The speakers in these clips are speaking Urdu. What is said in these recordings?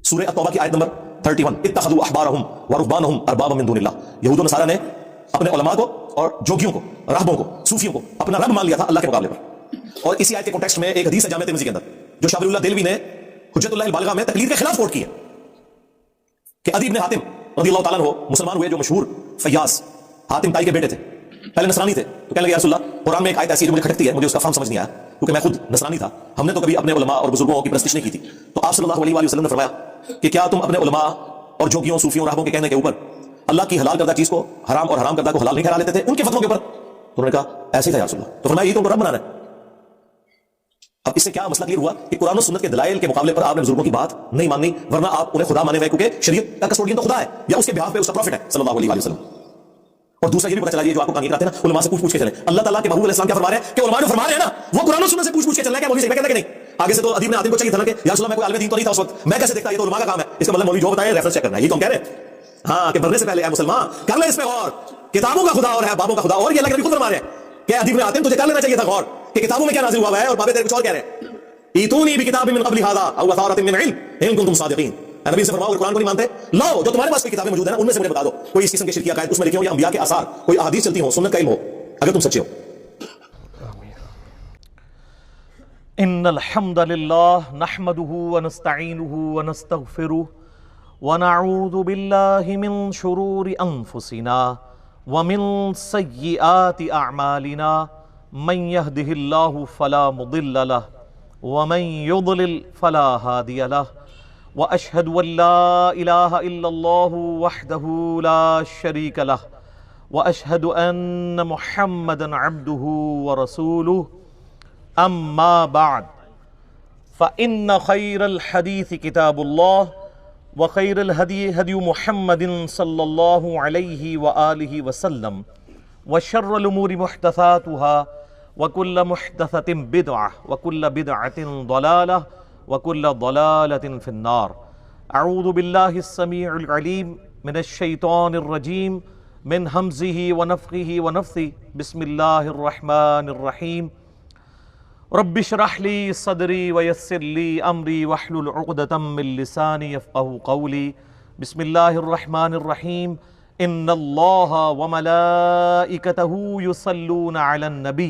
سورہ التوبہ کی آیت نمبر 31، اتخذوا احبارہم ورہبانہم اربابا من دون اللہ، یہود و نصارہ نے اپنے علماء کو اور جوگیوں کو، راہبوں کو، صوفیوں کو اپنا رب مان لیا تھا اللہ کے مقابلے پر۔ اور اسی آیت کے کانٹیکسٹ میں ایک حدیث ہے جامع ترمذی کے اندر جو شاہ ولی اللہ دہلوی نے حجت اللہ البالغہ میں تقلید کے خلاف کوٹ کی ہے کہ عدی بن حاتم رضی اللہ تعالیٰ عنہ مسلمان ہوئے، جو مشہور فیاض حاتم تائی کے بیٹے تھے، پہلے نصرانی تھے، تو کہنے لگے یا رسول اللہ قرآن میں ایک آیت ایسی ہے جو مجھے کھٹکتی ہے، مجھے اس کا فہم سمجھ نہیں آیا کیونکہ میں خود نصرانی تھا، ہم نے تو کبھی اپنے علماء اور بزرگوں کی پرستش نہیں کی تھی۔ تو آپ صلی اللہ علیہ وآلہ وسلم نے فرمایا کہ کیا تم اپنے علماء اور جوگیوں، صوفیوں، راہبوں کے کہنے کے اوپر اللہ کی حلال کردہ چیز کو حرام اور حرام کردہ کو حلال نہیں ٹھہرا لیتے تھے ان کے فتووں کے اوپر؟ تو انہوں نے کہا ایسے ہی تھا یا رسول اللہ۔ تو فرمایا یہ تو رب بنانا ہے۔ اب اس سے کیا مسئلہ کلیئر ہوا کہ قرآن و سنت کے دلائل کے مقابلے پر آپ نے بزرگوں کی بات نہیں ماننی، ورنہ آپ انہیں خدا مانے ہوئے، کیونکہ شریعت کا کسٹوڈین تو خدا ہے یا اس کے بہاف پہ اس کا پروفٹ ہے صلی اللہ علیہ وسلم۔ اور دوسرا یہ بھی پتہ چلا، یہ جو آپ کو کہانی کراتے ہیں نا علماء سے پوچھ کے چلیں، اللہ تعالیٰ کے محبوب علیہ السلام کیا فرما رہے ہیں کہ علماء جو فرما رہے ہیں نا وہ قرآن و سنت سے پوچھ کے چلنا ہے، کیا مولوی سے کہتا ہے کہ نہیں؟ آگے سے تو ادیب نے آدم کو چاہیے تھا نا کہ یا رسول اللہ میں کوئی عالم دین تو نہیں تھا اس وقت، میں کیسے دیکھتا، یہ تو علماء کا کام ہے، اس کا مطلب مولوی جو بتائے ریفرنس چیک کرنا ہے، یہ تو ہم کہہ رہے ہیں ہاں کہ مرنے سے پہلے اے مسلمان کر لے اس پہ غور، کتابوں کا خدا اور ہے بابوں کا خدا اور، یہ اللہ کے نبی خود فرما رہے ہیں کہ ادیب نے آدم تجھے کر لینا چاہیے تھا غور کہ کتابوں میں کیا نازل ہوا ہے اور بابے تیرے کچھ اور کہہ رہے ہیں۔ ایتونی بکتاب من قبل هذا او اثارۃ من علم ان کنتم صادقین، نبی سے فرماؤ اگر قرآن کو نہیں مانتے لاؤ جو تمہارے پاس کوئی کتابیں موجود ہیں نا ان میں سے مجھے بتا دو، کوئی اس قسم کے شرکی عقائد اس میں لکھے ہوں یا انبیاء کے آثار، کوئی احادیث چلتی ہوں، سنت کا علم ہو، اگر تم سچے ہو۔ ان الحمد للہ نحمده ونستعینه ونستغفره ونعوذ باللہ من شرور انفسنا ومن سیئات اعمالنا، من يهده اللہ فلا مضل له ومن يضلل فلا هادی له، واشهد ان لا الہ الا اللہ وحدہ لا شریک له، واشهد ان محمدا عبدہ ورسولہ، اما بعد فإن خير الحديث كتاب الله وخير الهدي هدي محمد صلى الله عليه وآله وسلم، وشر الأمور محدثاتها وكل محدثة بدعة وكل بدعة ضلالة وكل ضلالة في النار۔ أعوذ بالله السميع العليم من الشيطان الرجيم من همزه ونفخه ونفثه، بسم الله الرحمن الرحيم۔ رب اشرح لي صدري ويسر لي امري واحلل عقدة من لساني يفقهوا قولي، بسم الله الرحمن الرحيم۔ ان الله وملائكته يصلون على النبي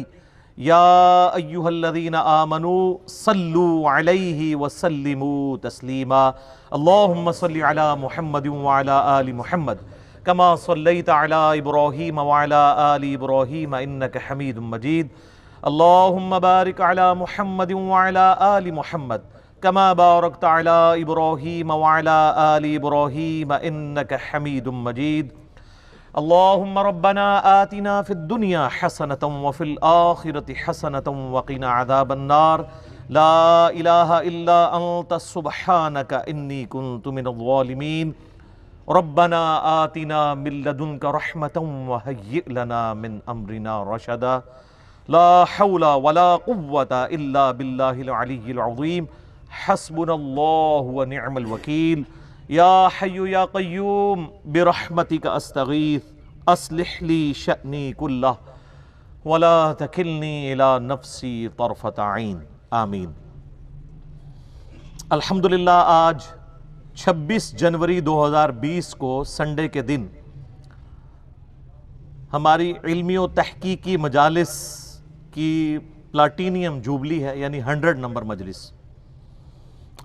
يا ايها الذين آمنوا صلوا عليه وسلموا تسليما، اللهم صل على محمد وعلى آل محمد كما صليت على ابراهيم وعلى آل ابراهيم انك حميد مجيد، اللهم بارك على محمد وعلى آل محمد كما باركت على إبراهيم وعلى آل إبراهيم إنك حميد مجيد، اللهم ربنا آتنا في الدنيا حسنة وفي الآخرة حسنة وقنا عذاب النار، لا إله إلا أنت سبحانك إني كنت من الظالمين، ربنا آتنا من لدنك رحمة وهيئ لنا من أمرنا رشدا، لا حول ولا قوة الا باللہ العلی العظیم، حسبنا اللہ ونعم الوکیل، یا حی یا قیوم برحمتک استغیث، اصلح لی شأنی کلہ ولا تکلنی الی نفسی طرفۃ عین، آمین۔ الحمدللہ آج 26 جنوری 2020 کو سنڈے کے دن ہماری علمی و تحقیقی مجالس کی پلاٹینیم جوبلی ہے، یعنی 100 نمبر مجلس۔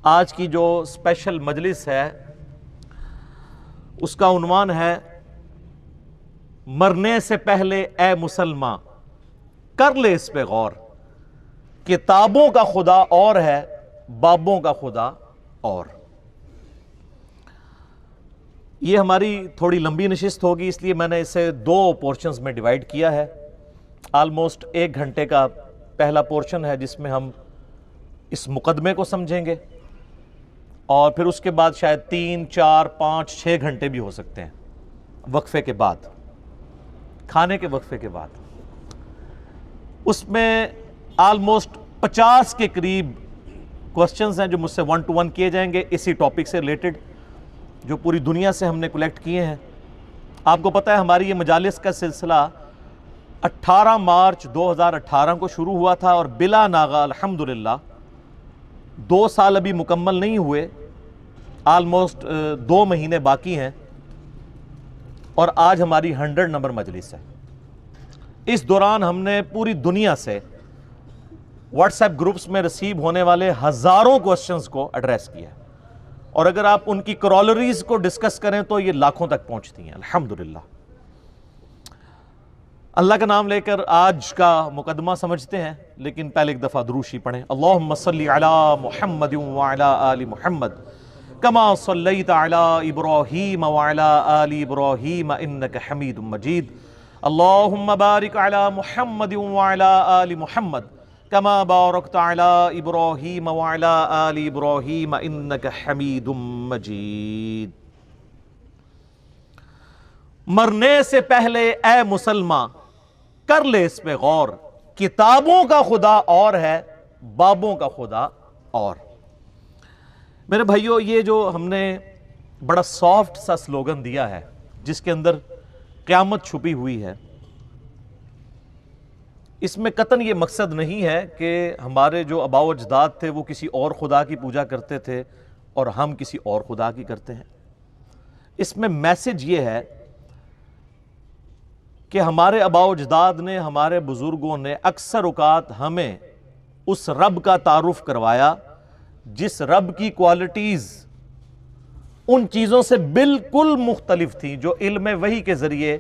آج کی جو اسپیشل مجلس ہے اس کا عنوان ہے مرنے سے پہلے اے مسلمان کر لے اس پہ غور، کتابوں کا خدا اور ہے بابوں کا خدا اور۔ یہ ہماری تھوڑی لمبی نشست ہوگی، اس لیے میں نے اسے 2 پورشنز میں ڈیوائیڈ کیا ہے۔ آلموسٹ 1 گھنٹے کا پہلا پورشن ہے جس میں ہم اس مقدمے کو سمجھیں گے، اور پھر اس کے بعد شاید 3، 4، 5، 6 گھنٹے بھی ہو سکتے ہیں وقفے کے بعد، کھانے کے وقفے کے بعد۔ اس میں آلموسٹ 50 کے قریب کوسچنز ہیں جو مجھ سے 1 to 1 کیے جائیں گے اسی ٹاپک سے ریلیٹڈ، جو پوری دنیا سے ہم نے کلیکٹ کیے ہیں۔ آپ کو پتہ ہے ہماری یہ مجالس کا سلسلہ 18 مارچ 2018 کو شروع ہوا تھا، اور بلا ناغہ الحمدللہ 2 سال ابھی مکمل نہیں ہوئے، آلموسٹ 2 مہینے باقی ہیں اور آج ہماری 100 نمبر مجلس ہے۔ اس دوران ہم نے پوری دنیا سے واٹس ایپ گروپس میں ریسیو ہونے والے ہزاروں کوسچنز کو ایڈریس کیا ہے، اور اگر آپ ان کی کرولریز کو ڈسکس کریں تو یہ لاکھوں تک پہنچتی ہیں الحمدللہ۔ اللہ کا نام لے کر آج کا مقدمہ سمجھتے ہیں، لیکن پہلے ایک دفعہ دروشی پڑھیں۔ اللہم صلی علی محمد وعلی آل محمد کما صلیت علی ابراہیم وعلی آل ابراہیم انک حمید مجید۔ اللہم بارک علی محمد وعلی آل محمد کما بارکت علی ابراہیم وعلی آل ابراہیم انک حمید مجید۔ مرنے سے پہلے اے مسلمان کر لے اس پہ غور، کتابوں کا خدا اور ہے، بابوں کا خدا اور۔ میرے بھائیو، یہ جو ہم نے بڑا سافٹ سا سلوگن دیا ہے جس کے اندر قیامت چھپی ہوئی ہے، اس میں قطعاً یہ مقصد نہیں ہے کہ ہمارے جو آباء و اجداد تھے وہ کسی اور خدا کی پوجا کرتے تھے اور ہم کسی اور خدا کی کرتے ہیں۔ اس میں میسج یہ ہے کہ ہمارے آباء و اجداد نے، ہمارے بزرگوں نے اکثر اوقات ہمیں اس رب کا تعارف کروایا جس رب کی کوالٹیز ان چیزوں سے بالکل مختلف تھیں جو علم وحی کے ذریعے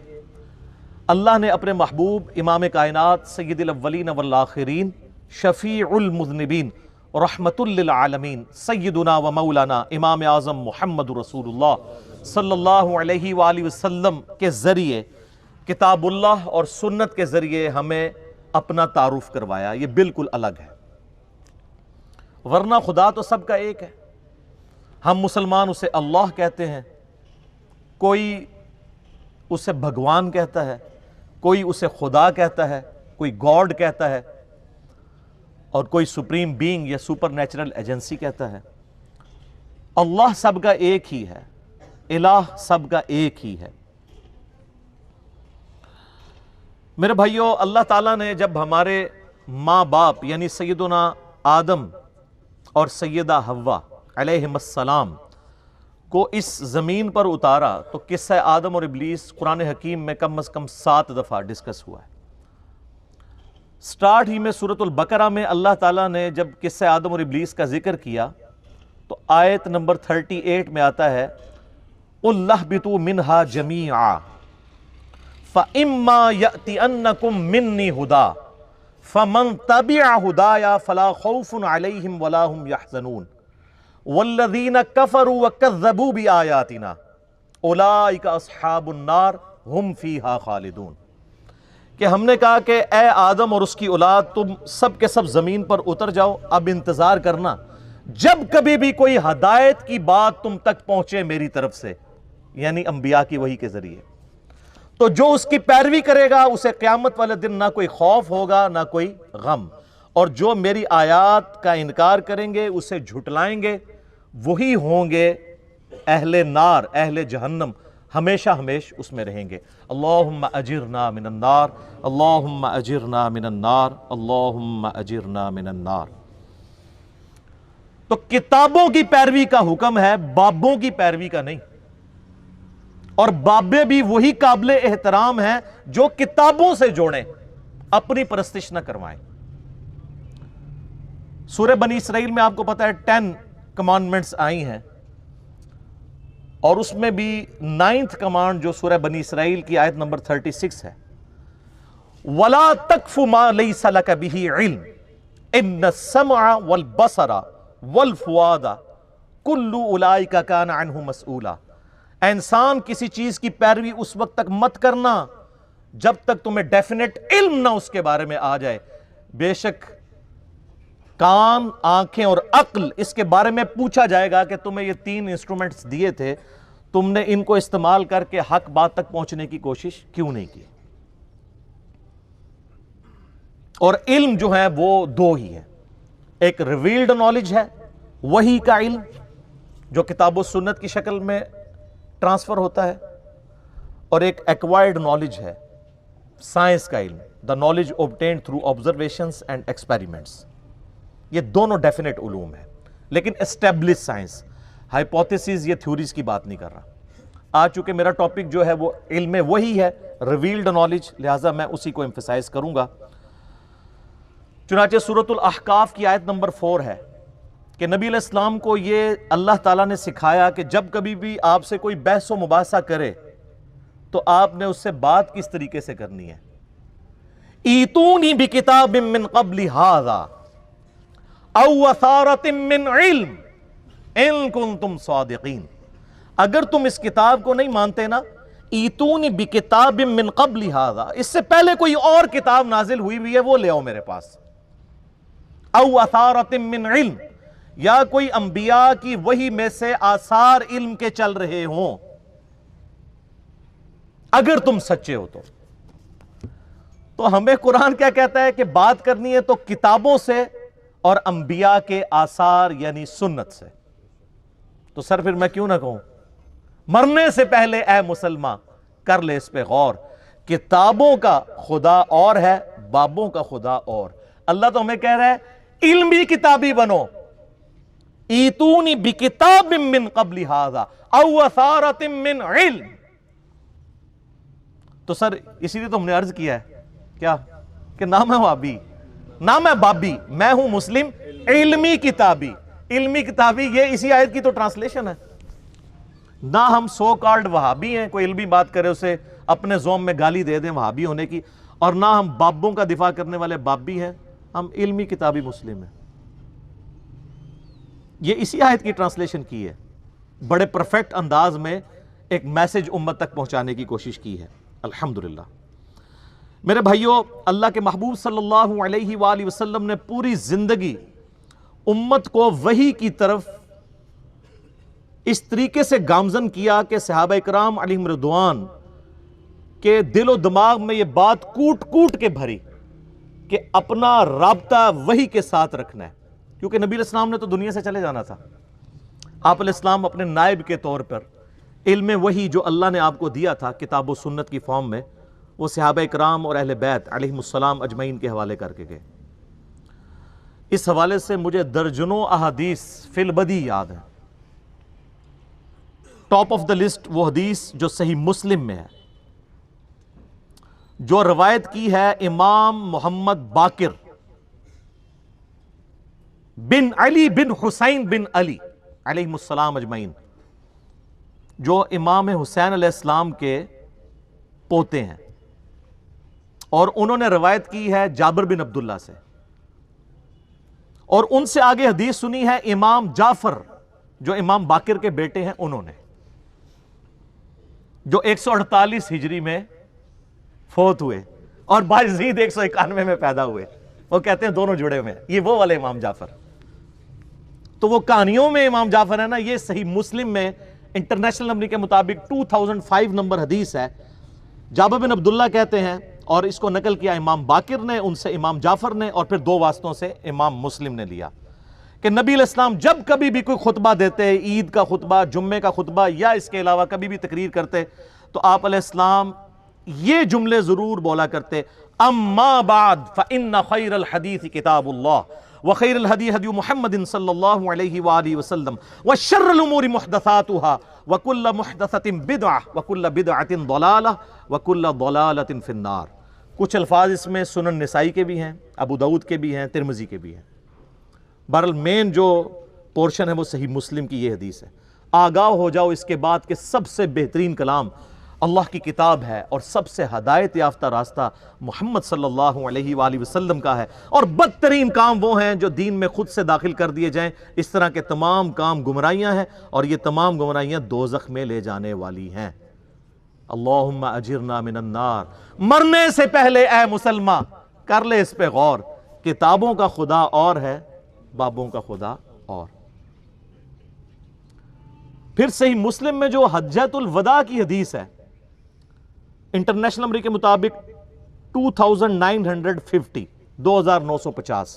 اللہ نے اپنے محبوب امام کائنات سید الاولین والآخرین شفیع المذنبین رحمت للعالمین سیدنا و مولانا امام اعظم محمد رسول اللہ صلی اللہ علیہ وآلہ وسلم کے ذریعے، کتاب اللہ اور سنت کے ذریعے ہمیں اپنا تعارف کروایا۔ یہ بالکل الگ ہے، ورنہ خدا تو سب کا ایک ہے۔ ہم مسلمان اسے اللہ کہتے ہیں، کوئی اسے بھگوان کہتا ہے، کوئی اسے خدا کہتا ہے، کوئی گاڈ کہتا ہے، اور کوئی سپریم بینگ یا سپر نیچرل ایجنسی کہتا ہے۔ اللہ سب کا ایک ہی ہے، الہ سب کا ایک ہی ہے۔ میرے بھائیو، اللہ تعالیٰ نے جب ہمارے ماں باپ یعنی سیدنا آدم اور سیدہ حوا علیہم السلام کو اس زمین پر اتارا تو قصہ آدم اور ابلیس قرآن حکیم میں کم از کم 7 دفعہ ڈسکس ہوا ہے۔ سٹارٹ ہی میں سورۃ البقرہ میں اللہ تعالیٰ نے جب قصہ آدم اور ابلیس کا ذکر کیا تو آیت نمبر 38 میں آتا ہے قُلْ اهْبِطُوا مِنْهَا جَمِيعًا فَإِمَّا يَأْتِيَنَّكُم مِّنِّي هُدًى فَمَن تَبِعَ هُدَايَ فَلَا خَوْفٌ عَلَيْهِمْ وَلَا هُمْ يَحْزَنُونَ وَالَّذِينَ كَفَرُوا وَكَذَّبُوا بِآيَاتِنَا أُولَئِكَ أَصْحَابُ النَّارِ هُمْ فِيهَا خَالِدُونَ۔ کہ ہم نے کہا کہ اے آدم اور اس کی اولاد، تم سب کے سب زمین پر اتر جاؤ، اب انتظار کرنا جب کبھی بھی کوئی ہدایت کی بات تم تک پہنچے میری طرف سے، یعنی انبیاء کی وحی کے ذریعے، تو جو اس کی پیروی کرے گا اسے قیامت والے دن نہ کوئی خوف ہوگا نہ کوئی غم، اور جو میری آیات کا انکار کریں گے، اسے جھٹلائیں گے، وہی ہوں گے اہل نار، اہل جہنم، ہمیشہ ہمیش اس میں رہیں گے۔ اللہم اجرنا من النار، اللہم اجرنا من النار، اللہم اجرنا من النار۔ تو کتابوں کی پیروی کا حکم ہے، بابوں کی پیروی کا نہیں، اور بابے بھی وہی قابل احترام ہیں جو کتابوں سے جوڑیں، اپنی پرستش نہ کروائیں۔ سورہ بنی اسرائیل میں آپ کو پتا ہے 10 کمانڈمنٹس آئی ہیں، اور اس میں بھی 9th کمانڈ جو سورہ بنی اسرائیل کی آیت نمبر 36 ہے، وَلَا تَقْفُ مَا لَيْسَ لَكَ بِهِ عِلْمٌ إِنَّ السَّمْعَ وَالْبَصَرَ وَالْفُؤَادَ كُلُّ أُولَئِكَ كَانَ عَنْهُ مَسْئُولًا۔ اے انسان، کسی چیز کی پیروی اس وقت تک مت کرنا جب تک تمہیں ڈیفینٹ علم نہ اس کے بارے میں آ جائے۔ بے شک کان، آنکھیں اور عقل، اس کے بارے میں پوچھا جائے گا کہ تمہیں یہ 3 انسٹرومنٹس دیے تھے، تم نے ان کو استعمال کر کے حق بات تک پہنچنے کی کوشش کیوں نہیں کی؟ اور علم جو ہے وہ 2 ہی ہے، ایک ریویلڈ نالج ہے، وحی کا علم جو کتاب و سنت کی شکل میں ٹرانسفر ہوتا ہے، اور ایک ایکوائرڈ نالج ہے، سائنس کا علم، the knowledge obtained through observations and experiments۔ یہ دونوں ڈیفینٹ علوم ہیں، لیکن اسٹیبلش سائنس، ہائپوتھیسز یا تھیوریز کی بات نہیں کر رہا. آج چونکہ میرا ٹاپک جو ہے وہ علم وحی ہے, ریویلڈ نالج, لہٰذا میں اسی کو ایمفسائز کروں گا. چنانچہ سورۃ الاحقاف کی آیت نمبر 4 ہے کہ نبی علیہ السلام کو یہ اللہ تعالیٰ نے سکھایا کہ جب کبھی بھی آپ سے کوئی بحث و مباحثہ کرے تو آپ نے اس سے بات کس طریقے سے کرنی ہے. ایتونی بکتاب من قبل ھذا او اثارۃ من علم ان کنتم صادقین. اگر تم اس کتاب کو نہیں مانتے نا, ایتونی بکتاب من قبل ھذا, اس سے پہلے کوئی اور کتاب نازل ہوئی ہے وہ لے آؤ میرے پاس. او اثارۃ من علم, یا کوئی انبیاء کی وحی میں سے آثار علم کے چل رہے ہوں, اگر تم سچے ہو تو. تو ہمیں قرآن کیا کہتا ہے کہ بات کرنی ہے تو کتابوں سے اور انبیاء کے آثار یعنی سنت سے. تو سر پھر میں کیوں نہ کہوں, مرنے سے پہلے اے مسلمان کر لے اس پہ غور. کتابوں کا خدا اور ہے, بابوں کا خدا اور. اللہ تو ہمیں کہہ رہا ہے علمی کتابی بنو. ایتونی بکتاب من قبل ھذا او اثارۃ من علم. تو سر اسی لیے تو ہم نے عرض کیا ہے کیا کہ نہ میں وہابی نہ میں بابی, میں ہوں مسلم علمی کتابی. علمی کتابی یہ اسی آیت کی تو ٹرانسلیشن ہے. نہ ہم سو کالڈ وہابی ہیں, کوئی علمی بات کرے اسے اپنے زوم میں گالی دے دیں وہابی ہونے کی, اور نہ ہم بابوں کا دفاع کرنے والے بابی ہیں, ہم علمی کتابی مسلم ہیں. یہ اسی آیت کی ٹرانسلیشن کی ہے, بڑے پرفیکٹ انداز میں ایک میسج امت تک پہنچانے کی کوشش کی ہے. الحمدللہ میرے بھائیوں, اللہ کے محبوب صلی اللہ علیہ وآلہ وسلم نے پوری زندگی امت کو وحی کی طرف اس طریقے سے گامزن کیا کہ صحابہ اکرام علیہم رضوان کے دل و دماغ میں یہ بات کوٹ کوٹ کے بھری کہ اپنا رابطہ وحی کے ساتھ رکھنا ہے. کیونکہ نبی علیہ السلام نے تو دنیا سے چلے جانا تھا. آپ علیہ السلام اپنے نائب کے طور پر علم وحی جو اللہ نے آپ کو دیا تھا کتاب و سنت کی فارم میں, وہ صحابہ اکرام اور اہل بیت علیہم السلام اجمعین کے حوالے کر کے گئے. اس حوالے سے مجھے درجنوں احادیث فی البدی یاد ہیں. ٹاپ آف دا لسٹ وہ حدیث جو صحیح مسلم میں ہے, جو روایت کی ہے امام محمد باقر بن علی بن حسین بن علی علیہم السلام اجمعین, جو امام حسین علیہ السلام کے پوتے ہیں, اور انہوں نے روایت کی ہے جابر بن عبداللہ سے, اور ان سے آگے حدیث سنی ہے امام جعفر جو امام باقر کے بیٹے ہیں, انہوں نے, جو 148 ہجری میں فوت ہوئے اور باجزید 191 میں پیدا ہوئے. وہ کہتے ہیں دونوں جڑے ہوئے ہیں, یہ وہ والے امام جعفر. تو وہ کہانیوں میں امام جعفر ہے نا, یہ صحیح مسلم میں انٹرنیشنل نمبر کے مطابق 2005 نمبر حدیث ہے. جابر بن عبداللہ کہتے ہیں, اور اس کو نقل کیا امام باقر نے, ان سے امام جعفر نے, اور پھر 2 واسطوں سے امام مسلم نے لیا, کہ نبی علیہ السلام جب کبھی بھی کوئی خطبہ دیتے, عید کا خطبہ, جمعے کا خطبہ, یا اس کے علاوہ کبھی بھی تقریر کرتے, تو آپ علیہ السلام یہ جملے ضرور بولا کرتے, اما بعد فإن خیر الحدیث کتاب اللہ وخیر الہدی ہدی محمد صلی اللہ علیہ وآلہ وسلم وشر الامور محدثاتها وکل محدثۃ بدعہ وکل بدعۃ ضلالہ وکل ضلالۃ فی النار. کچھ الفاظ اس میں سنن نسائی کے بھی ہیں, ابو داؤد کے بھی ہیں, ترمذی کے بھی ہیں. بہرحال مین جو پورشن ہے وہ صحیح مسلم کی یہ حدیث ہے. آگاہ ہو جاؤ اس کے بعد کہ سب سے بہترین کلام اللہ کی کتاب ہے, اور سب سے ہدایت یافتہ راستہ محمد صلی اللہ علیہ وآلہ وسلم کا ہے, اور بدترین کام وہ ہیں جو دین میں خود سے داخل کر دیے جائیں. اس طرح کے تمام کام گمراہیاں ہیں, اور یہ تمام گمراہیاں دوزخ میں لے جانے والی ہیں. اللہم اجرنا من النار. مرنے سے پہلے اے مسلمان کر لے اس پہ غور, کتابوں کا خدا اور ہے, بابوں کا خدا اور. پھر صحیح مسلم میں جو حجۃ الوداع کی حدیث ہے, انٹرنیشنل نمبر کے مطابق 2950 2950,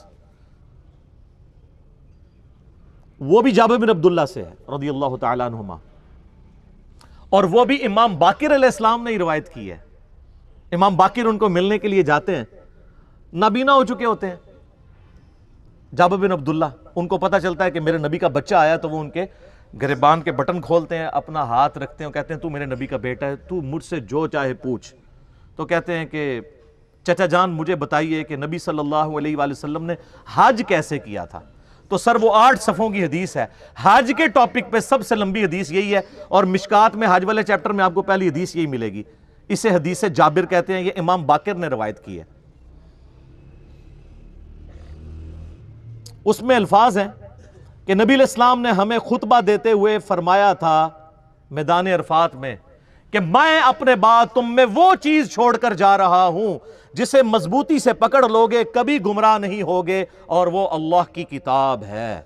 وہ بھی جابر بن عبداللہ سے ہے رضی اللہ تعالیٰ عنہما, اور وہ بھی امام باقر علیہ السلام نے ہی روایت کی ہے. امام باقر ان کو ملنے کے لیے جاتے ہیں, نابینا ہو چکے ہوتے ہیں. جابر بن عبداللہ, ان کو پتہ چلتا ہے کہ میرے نبی کا بچہ آیا, تو وہ ان کے گریبان کے بٹن کھولتے ہیں، اپنا ہاتھ رکھتے ہیں اور کہتے ہیں تو میرے نبی کا بیٹا ہے، تو مجھ سے جو چاہے پوچھ. تو کہتے ہیں کہ چچا جان مجھے بتائیے کہ نبی صلی اللہ علیہ وآلہ وسلم نے حج کیسے کیا تھا. تو سر وہ 8 صفحوں کی حدیث ہے، حج کے ٹاپک پہ سب سے لمبی حدیث یہی ہے، اور مشکات میں حج والے چیپٹر میں آپ کو پہلی حدیث یہی ملے گی. اسے حدیث جابر کہتے ہیں، یہ امام باقر نے روایت کی ہے. اس میں الفاظ ہیں کہ نبی علیہ السلام نے ہمیں خطبہ دیتے ہوئے فرمایا تھا میدان عرفات میں کہ میں اپنے بعد تم میں وہ چیز چھوڑ کر جا رہا ہوں جسے مضبوطی سے پکڑ لوگے کبھی گمراہ نہیں ہوگے، اور وہ اللہ کی کتاب ہے.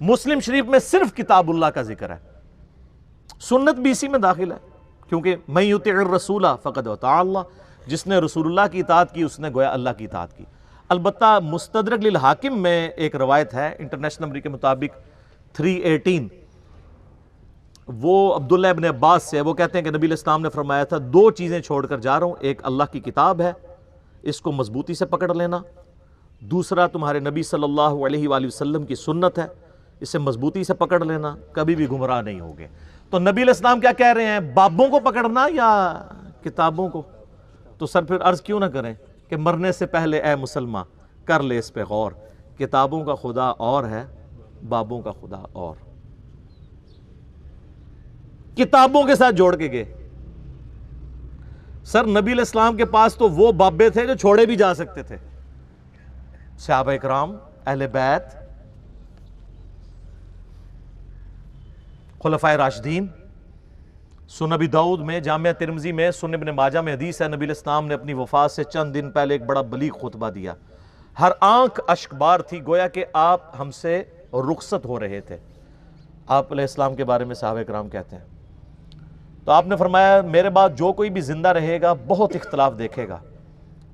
مسلم شریف میں صرف کتاب اللہ کا ذکر ہے، سنت بھی اسی میں داخل ہے، کیونکہ من یطع الرسول فقد اطاع اللہ، جس نے رسول اللہ کی اطاعت کی اس نے گویا اللہ کی اطاعت کی. البتہ مستدرک للحاکم میں ایک روایت ہے انٹرنیشنل نمبر کے مطابق 318، وہ عبداللہ ابن عباس سے، وہ کہتے ہیں کہ نبی علیہ السلام نے فرمایا تھا 2 چیزیں چھوڑ کر جا رہا ہوں، ایک اللہ کی کتاب ہے، اس کو مضبوطی سے پکڑ لینا، دوسرا تمہارے نبی صلی اللہ علیہ وآلہ وسلم کی سنت ہے، اسے مضبوطی سے پکڑ لینا، کبھی بھی گمراہ نہیں ہوگے. تو نبی علیہ السلام کیا کہہ رہے ہیں، بابوں کو پکڑنا یا کتابوں کو؟ تو سر پھر عرض کیوں نہ کریں کہ مرنے سے پہلے اے مسلمان کر لے اس پہ غور، کتابوں کا خدا اور ہے، بابوں کا خدا اور. کتابوں کے ساتھ جوڑ کے گئے. سر نبی علیہ السلام کے پاس تو وہ بابے تھے جو چھوڑے بھی جا سکتے تھے، صحابہ اکرام، اہل بیت، خلفائے راشدین. سنن ابی داؤد میں، جامعہ ترمذی میں، سنن ابن ماجہ میں حدیث ہے، نبی علیہ السلام نے اپنی وفات سے چند دن پہلے ایک بڑا بلیغ خطبہ دیا، ہر آنکھ اشک بار تھی، گویا کہ آپ ہم سے رخصت ہو رہے تھے. آپ علیہ السلام کے بارے میں صحابہ اکرام کہتے ہیں، تو آپ نے فرمایا میرے بعد جو کوئی بھی زندہ رہے گا بہت اختلاف دیکھے گا.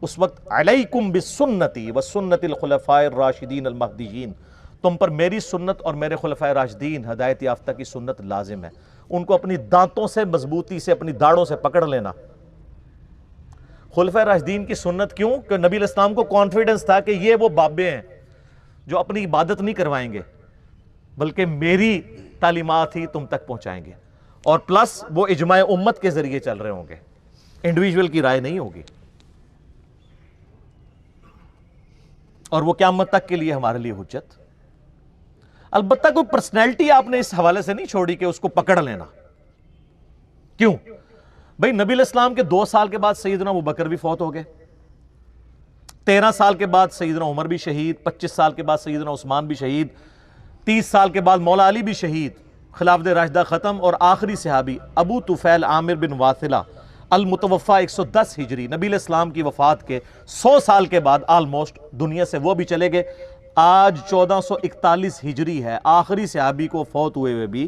اس وقت علیکم بسنتی وسنت الخلفاء الراشدین المہدیین، تم پر میری سنت اور میرے خلفائے راشدین ہدایت یافتہ کی سنت لازم ہے، ان کو اپنی دانتوں سے مضبوطی سے، اپنی داڑوں سے پکڑ لینا. خلفائے راشدین کی سنت کیوں؟ کہ نبی علیہ السلام کو کانفیڈنس تھا کہ یہ وہ بابے ہیں جو اپنی عبادت نہیں کروائیں گے بلکہ میری تعلیمات ہی تم تک پہنچائیں گے، اور پلس وہ اجماع امت کے ذریعے چل رہے ہوں گے، انڈیویجول کی رائے نہیں ہوگی، اور وہ قیامت تک کے لیے ہمارے لیے حجت. البتہ کوئی پرسنالٹی آپ نے اس حوالے سے نہیں چھوڑی کہ اس کو پکڑ لینا. کیوں بھئی؟ نبی علیہ السلام کے 2 سال کے بعد سیدنا ابوبکر بھی فوت ہو گئے، 13 سال کے بعد سیدنا عمر بھی شہید، 25 سال کے بعد سیدنا عثمان بھی شہید، 30 سال کے بعد مولا علی بھی شہید، خلافت راشدہ ختم، اور آخری صحابی ابو طفیل عامر بن واثلہ المتوفہ 110 ہجری، نبی علیہ السلام کی وفات کے 100 سال کے بعد آلموسٹ دنیا سے وہ بھی چلے گئے. آج 1441 ہجری ہے، آخری صحابی کو فوت ہوئے ہوئے بھی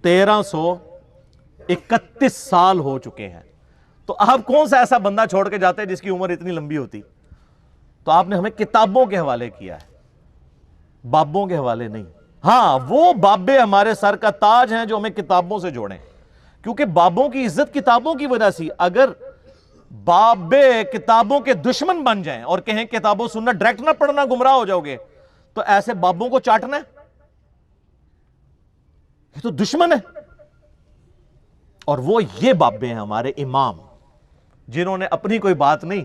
1331 سال ہو چکے ہیں. تو آپ کون سا ایسا بندہ چھوڑ کے جاتے ہیں جس کی عمر اتنی لمبی ہوتی؟ تو آپ نے ہمیں کتابوں کے حوالے کیا ہے، بابوں کے حوالے نہیں. ہاں وہ بابے ہمارے سر کا تاج ہیں جو ہمیں کتابوں سے جوڑیں، کیونکہ بابوں کی عزت کتابوں کی وجہ سے. اگر بابے کتابوں کے دشمن بن جائیں اور کہیں کتابوں سننا ڈائریکٹ نہ پڑھنا گمراہ ہو جاؤ گے، تو ایسے بابوں کو چاٹنا ہے، یہ تو دشمن ہے. اور وہ یہ بابے ہیں ہمارے امام، جنہوں نے اپنی کوئی بات نہیں،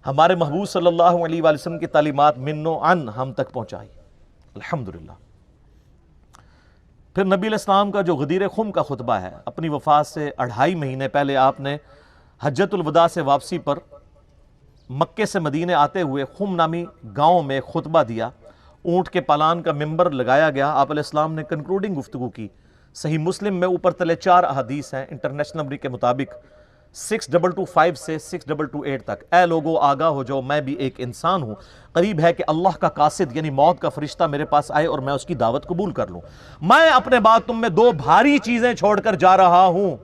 ہمارے محبوب صلی اللہ علیہ وآلہ وسلم کی تعلیمات من و عن ہم تک پہنچائی، الحمدللہ. پھر نبی علیہ السلام کا جو غدیر خم کا خطبہ ہے، اپنی وفات سے 2.5 مہینے پہلے آپ نے حجت الوداع سے واپسی پر مکے سے مدینے آتے ہوئے خم نامی گاؤں میں خطبہ دیا، اونٹ کے پالان کا ممبر لگایا گیا. آپ علیہ السلام نے کنکلوڈنگ گفتگو کی. صحیح مسلم میں اوپر تلے 4 احادیث ہیں انٹرنیشنل نمبر کے مطابق 6225 سے 6228 تک. اے لوگو آگاہ ہو جاؤ، میں بھی ایک انسان ہوں، قریب ہے کہ اللہ کا قاصد یعنی موت کا فرشتہ میرے پاس آئے اور میں اس کی دعوت قبول کر لوں. میں اپنے بعد تم میں 2 بھاری چیزیں چھوڑ کر جا رہا ہوں.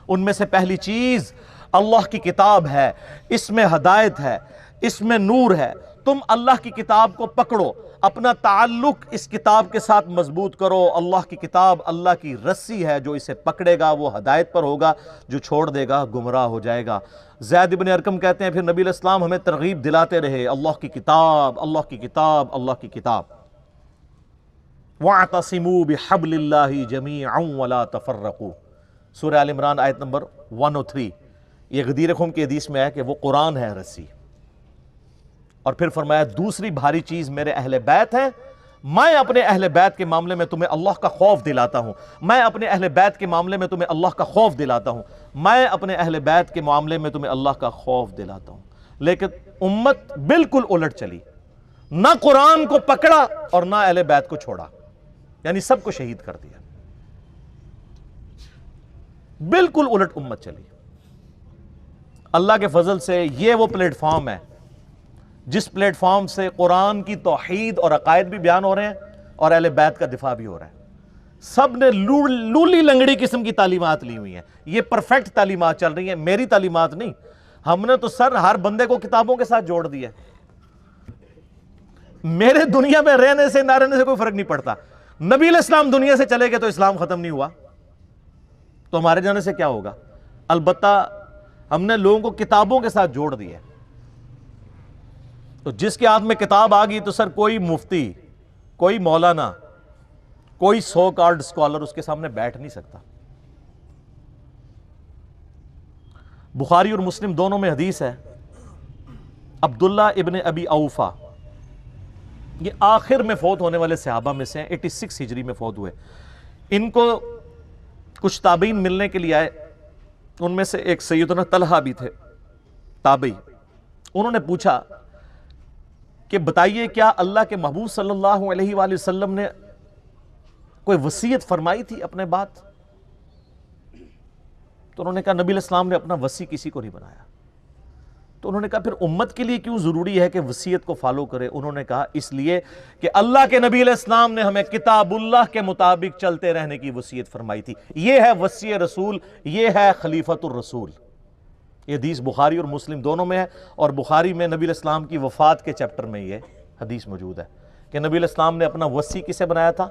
ان میں سے پہلی چیز اللہ کی کتاب ہے، اس میں ہدایت ہے، اس میں نور ہے. تم اللہ کی کتاب کو پکڑو، اپنا تعلق اس کتاب کے ساتھ مضبوط کرو. اللہ کی کتاب اللہ کی رسی ہے، جو اسے پکڑے گا وہ ہدایت پر ہوگا، جو چھوڑ دے گا گمراہ ہو جائے گا. زید بن ارقم کہتے ہیں پھر نبی علیہ السلام ہمیں ترغیب دلاتے رہے، اللہ کی کتاب، اللہ کی کتاب، اللہ کی کتاب. وَاعْتَصِمُوا بِحَبْلِ اللَّهِ جَمِيعًا وَلَا تَفَرَّقُوا، سورہ آل عمران آیت نمبر 103۔ یہ غدیر خم کی حدیث میں ہے کہ وہ قرآن ہے رسی، اور پھر فرمایا دوسری بھاری چیز میرے اہل بیت ہیں، میں اپنے اہل بیت کے معاملے میں تمہیں اللہ کا خوف دلاتا ہوں، میں اپنے اہل بیت کے معاملے میں تمہیں اللہ کا خوف دلاتا ہوں، میں اپنے اہل بیت کے معاملے میں تمہیں اللہ کا خوف دلاتا ہوں۔ لیکن امت بالکل الٹ چلی، نہ قرآن کو پکڑا اور نہ اہل بیت کو چھوڑا، یعنی سب کو شہید کر دیا، بالکل الٹ امت چلی۔ اللہ کے فضل سے یہ وہ پلیٹ فارم ہے جس پلیٹ فارم سے قرآن کی توحید اور عقائد بھی بیان ہو رہے ہیں اور اہل بیت کا دفاع بھی ہو رہا ہے۔ سب نے لولی لنگڑی قسم کی تعلیمات لی ہوئی ہیں، یہ پرفیکٹ تعلیمات چل رہی ہیں، میری تعلیمات نہیں۔ ہم نے تو سر ہر بندے کو کتابوں کے ساتھ جوڑ دیا، میرے دنیا میں رہنے سے نہ رہنے سے کوئی فرق نہیں پڑتا۔ نبی علیہ السلام دنیا سے چلے گئے تو اسلام ختم نہیں ہوا، تو ہمارے جانے سے کیا ہوگا؟ البتہ ہم نے لوگوں کو کتابوں کے ساتھ جوڑ دیا، تو جس کے ہاتھ میں کتاب آ گئی تو سر کوئی مفتی، کوئی مولانا، کوئی سو کالڈ اسکالر اس کے سامنے بیٹھ نہیں سکتا۔ بخاری اور مسلم دونوں میں حدیث ہے، عبداللہ ابن ابی اوفا، یہ آخر میں فوت ہونے والے صحابہ میں سے ہیں، 86 ہجری میں فوت ہوئے۔ ان کو کچھ تابعین ملنے کے لیے آئے، ان میں سے ایک سیدنا طلحہ بھی تھے تابعی۔ انہوں نے پوچھا کہ بتائیے کیا اللہ کے محبوب صلی اللہ علیہ وآلہ وسلم نے کوئی وصیت فرمائی تھی اپنے بات؟ تو انہوں نے کہا نبی علیہ السلام نے اپنا وصی کسی کو نہیں بنایا۔ تو انہوں نے کہا پھر امت کے لیے کیوں ضروری ہے کہ وصیت کو فالو کرے؟ انہوں نے کہا اس لیے کہ اللہ کے نبی علیہ السلام نے ہمیں کتاب اللہ کے مطابق چلتے رہنے کی وصیت فرمائی تھی، یہ ہے وصی رسول، یہ ہے خلیفۃ الرسول۔ یہ حدیث بخاری اور مسلم دونوں میں ہے، اور بخاری میں نبی علیہ السلام کی وفات کے چیپٹر میں یہ حدیث موجود ہے کہ نبی علیہ السلام نے اپنا وصی کسے بنایا تھا؟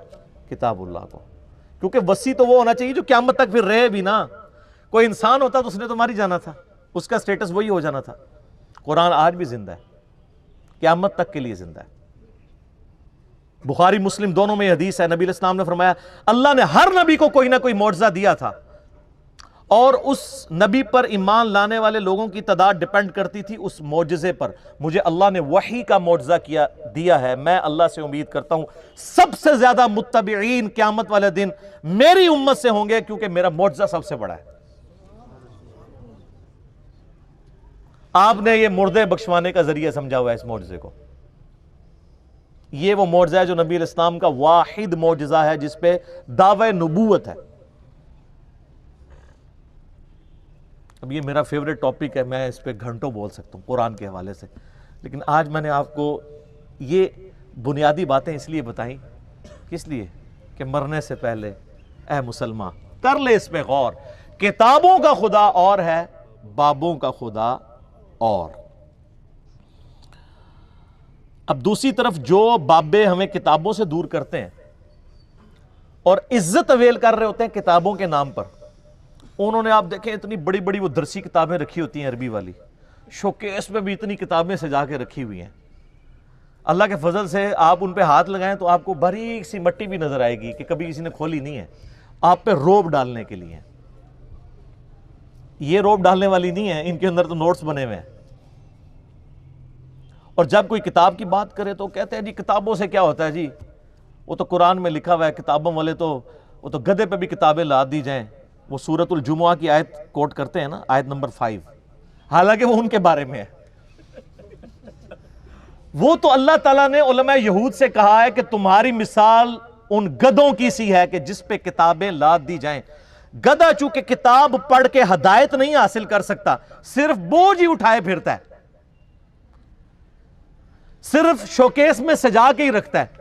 کتاب اللہ کو، کیونکہ وصی تو وہ ہونا چاہیے جو قیامت تک پھر رہے بھی نا۔ کوئی انسان ہوتا تو اس نے تو مر ہی جانا تھا، اس کا سٹیٹس وہی ہو جانا تھا۔ قرآن آج بھی زندہ ہے، قیامت تک کے لیے زندہ ہے۔ بخاری مسلم دونوں میں حدیث ہے، نبی علیہ السلام نے فرمایا اللہ نے ہر نبی کو کوئی نہ کوئی معجزہ دیا تھا، اور اس نبی پر ایمان لانے والے لوگوں کی تعداد ڈیپینڈ کرتی تھی اس معجزے پر۔ مجھے اللہ نے وحی کا معجزہ دیا ہے، میں اللہ سے امید کرتا ہوں سب سے زیادہ متبعین قیامت والے دن میری امت سے ہوں گے، کیونکہ میرا معجزہ سب سے بڑا ہے۔ آپ نے یہ مردے بخشوانے کا ذریعہ سمجھا ہوا ہے اس معجزے کو۔ یہ وہ معجزہ ہے جو نبی علیہ السلام کا واحد معجزہ ہے جس پہ دعوی نبوت ہے۔ اب یہ میرا فیوریٹ ٹاپک ہے، میں اس پہ گھنٹوں بول سکتا ہوں قرآن کے حوالے سے، لیکن آج میں نے آپ کو یہ بنیادی باتیں اس لیے بتائیں، کس لیے کہ مرنے سے پہلے اے مسلمان کر لے اس پہ غور، کتابوں کا خدا اور ہے، بابوں کا خدا اور۔ اب دوسری طرف جو بابے ہمیں کتابوں سے دور کرتے ہیں اور عزت اویل کر رہے ہوتے ہیں کتابوں کے نام پر، انہوں نے آپ دیکھیں اتنی بڑی بڑی وہ درسی کتابیں رکھی ہوتی ہیں عربی والی، شوکیس میں بھی اتنی کتابیں سجا کے رکھی ہوئی ہیں۔ اللہ کے فضل سے آپ ان پہ ہاتھ لگائیں تو آپ کو باریک سی مٹی بھی نظر آئے گی کہ کبھی کسی نے کھولی نہیں ہے، آپ پہ روب ڈالنے کے لیے۔ یہ روب ڈالنے والی نہیں ہے، ان کے اندر تو نوٹس بنے ہوئے ہیں۔ اور جب کوئی کتاب کی بات کرے تو کہتے ہیں جی کتابوں سے کیا ہوتا ہے جی، وہ تو قرآن میں لکھا ہوا ہے، کتابوں والے تو وہ تو گدھے پہ بھی کتابیں لاد دی جائیں۔ وہ سورۃ الجمعہ کی آیت کوٹ کرتے ہیں نا، آیت نمبر 5، حالانکہ وہ ان کے بارے میں ہے۔ وہ تو اللہ تعالیٰ نے علماء یہود سے کہا ہے کہ تمہاری مثال ان گدھوں کی سی ہے کہ جس پہ کتابیں لاد دی جائیں۔ گدھا چونکہ کتاب پڑھ کے ہدایت نہیں حاصل کر سکتا، صرف بوجھ ہی اٹھائے پھرتا ہے، صرف شوکیس میں سجا کے ہی رکھتا ہے۔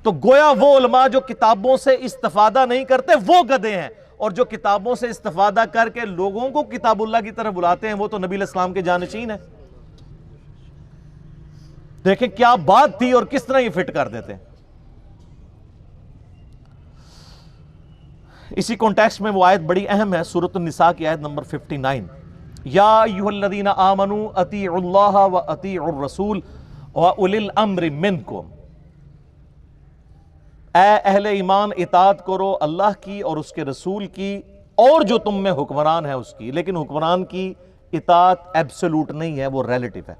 تو گویا وہ علماء جو کتابوں سے استفادہ نہیں کرتے وہ گدھے ہیں، اور جو کتابوں سے استفادہ کر کے لوگوں کو کتاب اللہ کی طرف بلاتے ہیں وہ تو نبی علیہ السلام کے جانشین ہیں۔ دیکھیں کیا بات تھی اور کس طرح یہ فٹ کر دیتے ہیں۔ اسی کانٹیکسٹ میں وہ آیت بڑی اہم ہے، سورۃ النساء کی آیت نمبر 59، یا ایھا الذین آمنوا اطیعوا اللہ واطیعوا الرسول واولی الامر منکم۔ اے اہل ایمان اطاعت کرو اللہ کی اور اس کے رسول کی اور جو تم میں حکمران ہے اس کی، لیکن حکمران کی اطاعت ایبسولوٹ نہیں ہے، وہ ریلیٹیو ہے۔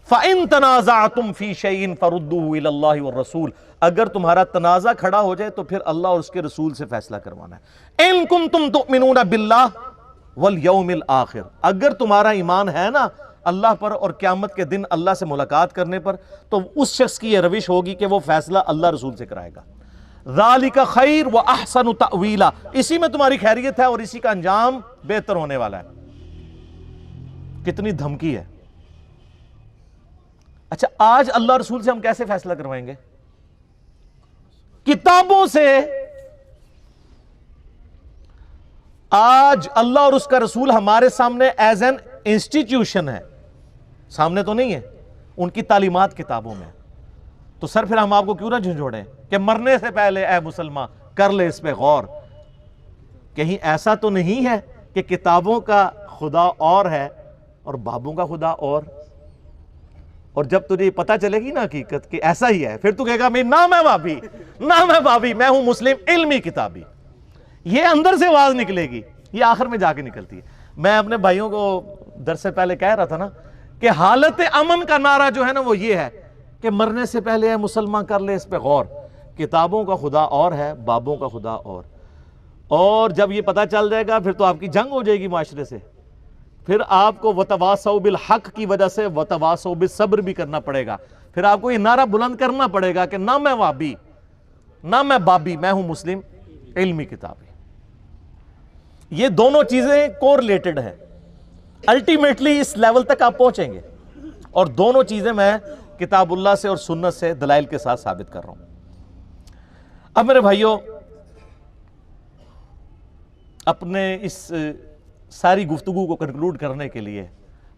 فَإِن تَنَازَعْتُمْ فِي شَيْءٍ فَرُدُّوهُ إِلَى اللَّهِ وَالرَّسُولِ، اگر تمہارا تنازع کھڑا ہو جائے تو پھر اللہ اور اس کے رسول سے فیصلہ کروانا ہے۔ إِن كُنتُمْ تُؤْمِنُونَ بِاللَّهِ وَالْيَوْمِ الْآخِرِ، اگر تمہارا ایمان ہے نا اللہ پر اور قیامت کے دن اللہ سے ملاقات کرنے پر، تو اس شخص کی یہ روش ہوگی کہ وہ فیصلہ اللہ رسول سے کرائے گا۔ ذَلِكَ خَيْرٌ وَأَحْسَنُ تَأْوِيلًا، اسی میں تمہاری خیریت ہے اور اسی کا انجام بہتر ہونے والا ہے۔ کتنی دھمکی ہے۔ اچھا آج اللہ رسول سے ہم کیسے فیصلہ کروائیں گے؟ کتابوں سے۔ آج اللہ اور اس کا رسول ہمارے سامنے ایز این انسٹیٹیوشن ہے، سامنے تو نہیں ہے، ان کی تعلیمات کتابوں میں۔ تو سر پھر ہم آپ کو کیوں نہ جھنجھوڑیں کہ مرنے سے پہلے اے مسلمان کر لے اس پہ غور۔ کہیں ایسا تو نہیں ہے کہ کتابوں کا خدا اور ہے اور بابوں کا خدا اور جب تجھے پتہ چلے گی نا حقیقت کہ ایسا ہی ہے، پھر تو کہے گا نہ میں بابی، نہ میں بابی، میں ہوں مسلم علمی کتابی۔ یہ اندر سے آواز نکلے گی، یہ آخر میں جا کے نکلتی ہے۔ میں اپنے بھائیوں کو درس سے پہلے کہہ رہا تھا نا کہ حالت امن کا نعرہ جو ہے نا وہ یہ ہے کہ مرنے سے پہلے اے مسلمان کر لے اس پہ غور۔ کتابوں کا خدا اور ہے، بابوں کا خدا اور جب یہ پتہ چل جائے گا پھر تو آپ کی جنگ ہو جائے گی معاشرے سے۔ پھر آپ کو وَتَوَاصَوْا بِالْحَقِّ کی وجہ سے وَتَوَاصَوْا بِالصَّبْرِ بھی کرنا پڑے گا۔ پھر آپ کو یہ نعرہ بلند کرنا پڑے گا کہ نہ میں وابی، نہ میں بابی، میں ہوں مسلم علمی کتابی۔ یہ دونوں چیزیں کورلیٹڈ ہیں، الٹیمیٹلی اس لیول تک آپ پہنچیں گے، اور دونوں چیزیں میں کتاب اللہ سے اور سنت سے دلائل کے ساتھ ثابت کر رہا ہوں۔ اب میرے بھائیوں، اپنے اس ساری گفتگو کو کنکلوڈ کرنے کے لیے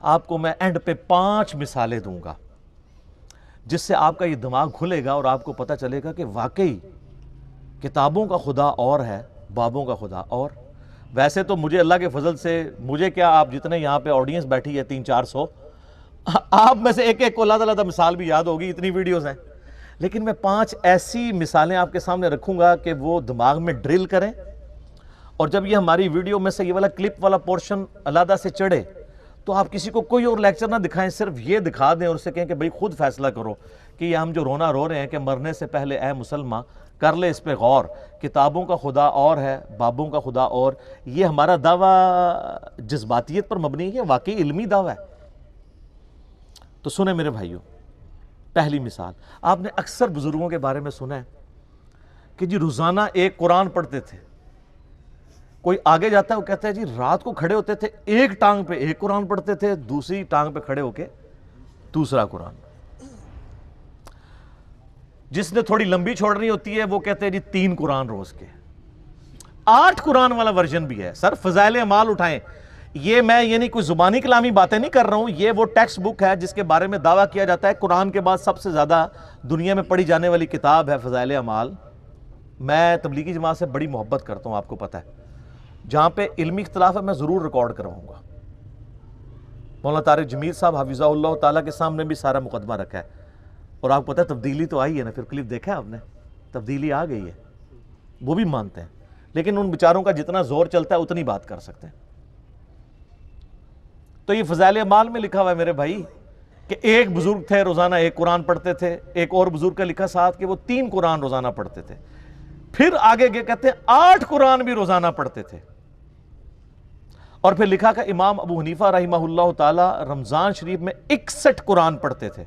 آپ کو میں اینڈ پہ 5 مثالیں دوں گا جس سے آپ کا یہ دماغ کھلے گا اور آپ کو پتہ چلے گا کہ واقعی کتابوں کا خدا اور ہے، بابوں کا خدا اور۔ ویسے تو مجھے اللہ کے فضل سے، مجھے کیا آپ جتنے یہاں پہ آڈینس بیٹھی ہے 300-400، آپ میں سے ایک کو علیحدہ مثال بھی یاد ہوگی، اتنی ویڈیوز ہیں، لیکن میں 5 ایسی مثالیں آپ کے سامنے رکھوں گا کہ وہ دماغ میں ڈرل کریں، اور جب یہ ہماری ویڈیو میں سے یہ والا کلپ والا پورشن علیحدہ سے چڑھے تو آپ کسی کو کوئی اور لیکچر نہ دکھائیں، صرف یہ دکھا دیں اور اسے کہیں کہ بھئی خود فیصلہ کرو کہ یہ ہم جو رونا رو رہے ہیں کہ مرنے سے پہلے اے مسلمان کر لے اس پہ غور، کتابوں کا خدا اور ہے، بابوں کا خدا اور۔ یہ ہمارا دعویٰ جذباتیت پر مبنی ہے، واقعی علمی دعویٰ ہے۔ تو سنیں میرے بھائیوں، پہلی مثال، آپ نے اکثر بزرگوں کے بارے میں سنا ہے کہ جی روزانہ ایک قرآن پڑھتے تھے۔ کوئی آگے جاتا ہے وہ کہتا ہے جی رات کو کھڑے ہوتے تھے، ایک ٹانگ پہ ایک قرآن پڑھتے تھے، دوسری ٹانگ پہ کھڑے ہو کے دوسرا قرآن۔ جس نے تھوڑی لمبی چھوڑنی ہوتی ہے وہ کہتے ہیں جی 3 قرآن روز کے، 8 قرآن والا ورژن بھی ہے۔ سر فضائل اعمال اٹھائیں، یہ میں یعنی کوئی زبانی کلامی باتیں نہیں کر رہا ہوں، یہ وہ ٹیکسٹ بک ہے جس کے بارے میں دعویٰ کیا جاتا ہے قرآن کے بعد سب سے زیادہ دنیا میں پڑھی جانے والی کتاب ہے فضائل اعمال۔ میں تبلیغی جماعت سے بڑی محبت کرتا ہوں، آپ کو پتہ ہے، جہاں پہ علمی اختلاف ہے میں ضرور ریکارڈ کرواؤں گا۔ مولانا طارق جمیل صاحب حفظہ اللہ تعالیٰ کے سامنے بھی سارا مقدمہ رکھا ہے، اور آپ کو پتہ ہے تبدیلی تو آئی ہے نا، پھر کلپ دیکھا ہے آپ نے، تبدیلی آ گئی ہے، وہ بھی مانتے ہیں، لیکن ان بیچاروں کا جتنا زور چلتا ہے اتنی بات کر سکتے ہیں۔ تو یہ فضائل اعمال میں لکھا ہوا ہے میرے بھائی کہ ایک بزرگ تھے روزانہ ایک قرآن پڑھتے تھے، ایک اور بزرگ کا لکھا ساتھ کہ وہ 3 قرآن روزانہ پڑھتے تھے، پھر آگے کہتے ہیں 8 قرآن بھی روزانہ پڑھتے تھے، اور پھر لکھا کہ امام ابو حنیفہ رحمہ اللہ تعالی رمضان شریف میں 61 قرآن پڑھتے تھے۔